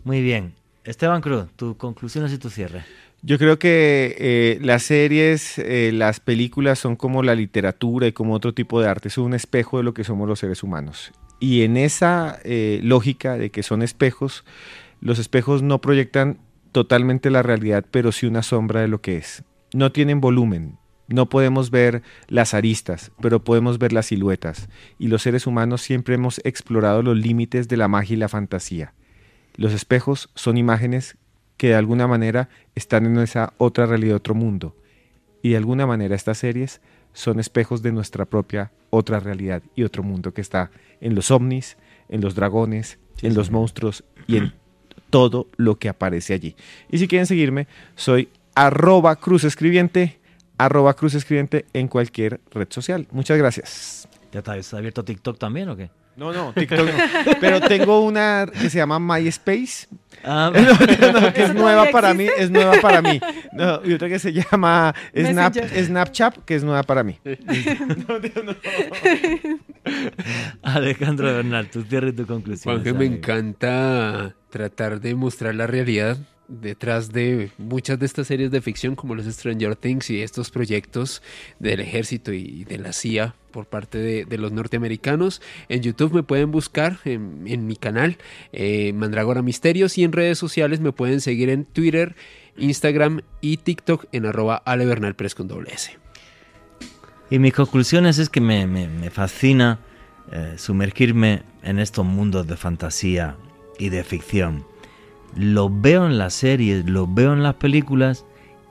Muy bien. Esteban Cruz, tus conclusiones y tu cierre. Yo creo que las series, las películas son como la literatura y como otro tipo de arte, son un espejo de lo que somos los seres humanos. Y en esa lógica de que son espejos, los espejos no proyectan totalmente la realidad, pero sí una sombra de lo que es. No tienen volumen, no podemos ver las aristas, pero podemos ver las siluetas. Y los seres humanos siempre hemos explorado los límites de la magia y la fantasía. Los espejos son imágenes que de alguna manera están en esa otra realidad, otro mundo. Y de alguna manera estas series son espejos de nuestra propia otra realidad y otro mundo que está en los ovnis, en los dragones, en los monstruos y en todo lo que aparece allí. Y si quieren seguirme, soy @cruzescribiente en cualquier red social. Muchas gracias. ¿Ya está abierto TikTok también o qué? No, TikTok no. Pero tengo una que se llama MySpace. Que es nueva para mí. Es nueva para mí. No, y otra que se llama Snapchat, que es nueva para mí. No. Alejandro Bernal, tu cierre y tu conclusión. Juan, que me encanta tratar de mostrar la realidad detrás de muchas de estas series de ficción como los Stranger Things y estos proyectos del ejército y de la CIA por parte de los norteamericanos. En YouTube me pueden buscar en mi canal Mandrágora Misterios, y en redes sociales me pueden seguir en Twitter, Instagram y TikTok en @alebernalpress con @s. Y mis conclusiones es que me fascina sumergirme en estos mundos de fantasía y de ficción. Los veo en las series, los veo en las películas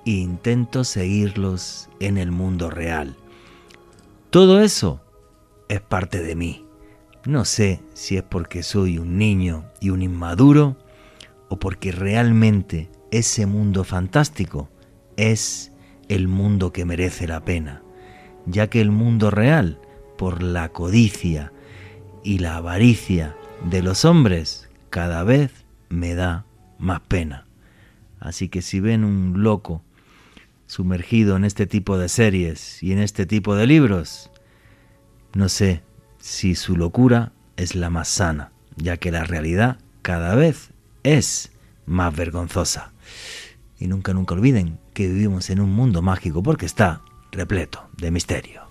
e intento seguirlos en el mundo real. Todo eso es parte de mí. No sé si es porque soy un niño y un inmaduro o porque realmente ese mundo fantástico es el mundo que merece la pena, ya que el mundo real, por la codicia y la avaricia de los hombres, cada vez me da más pena. Así que si ven un loco sumergido en este tipo de series y en este tipo de libros, no sé si su locura es la más sana, ya que la realidad cada vez es más vergonzosa. Y nunca olviden que vivimos en un mundo mágico porque está repleto de misterio.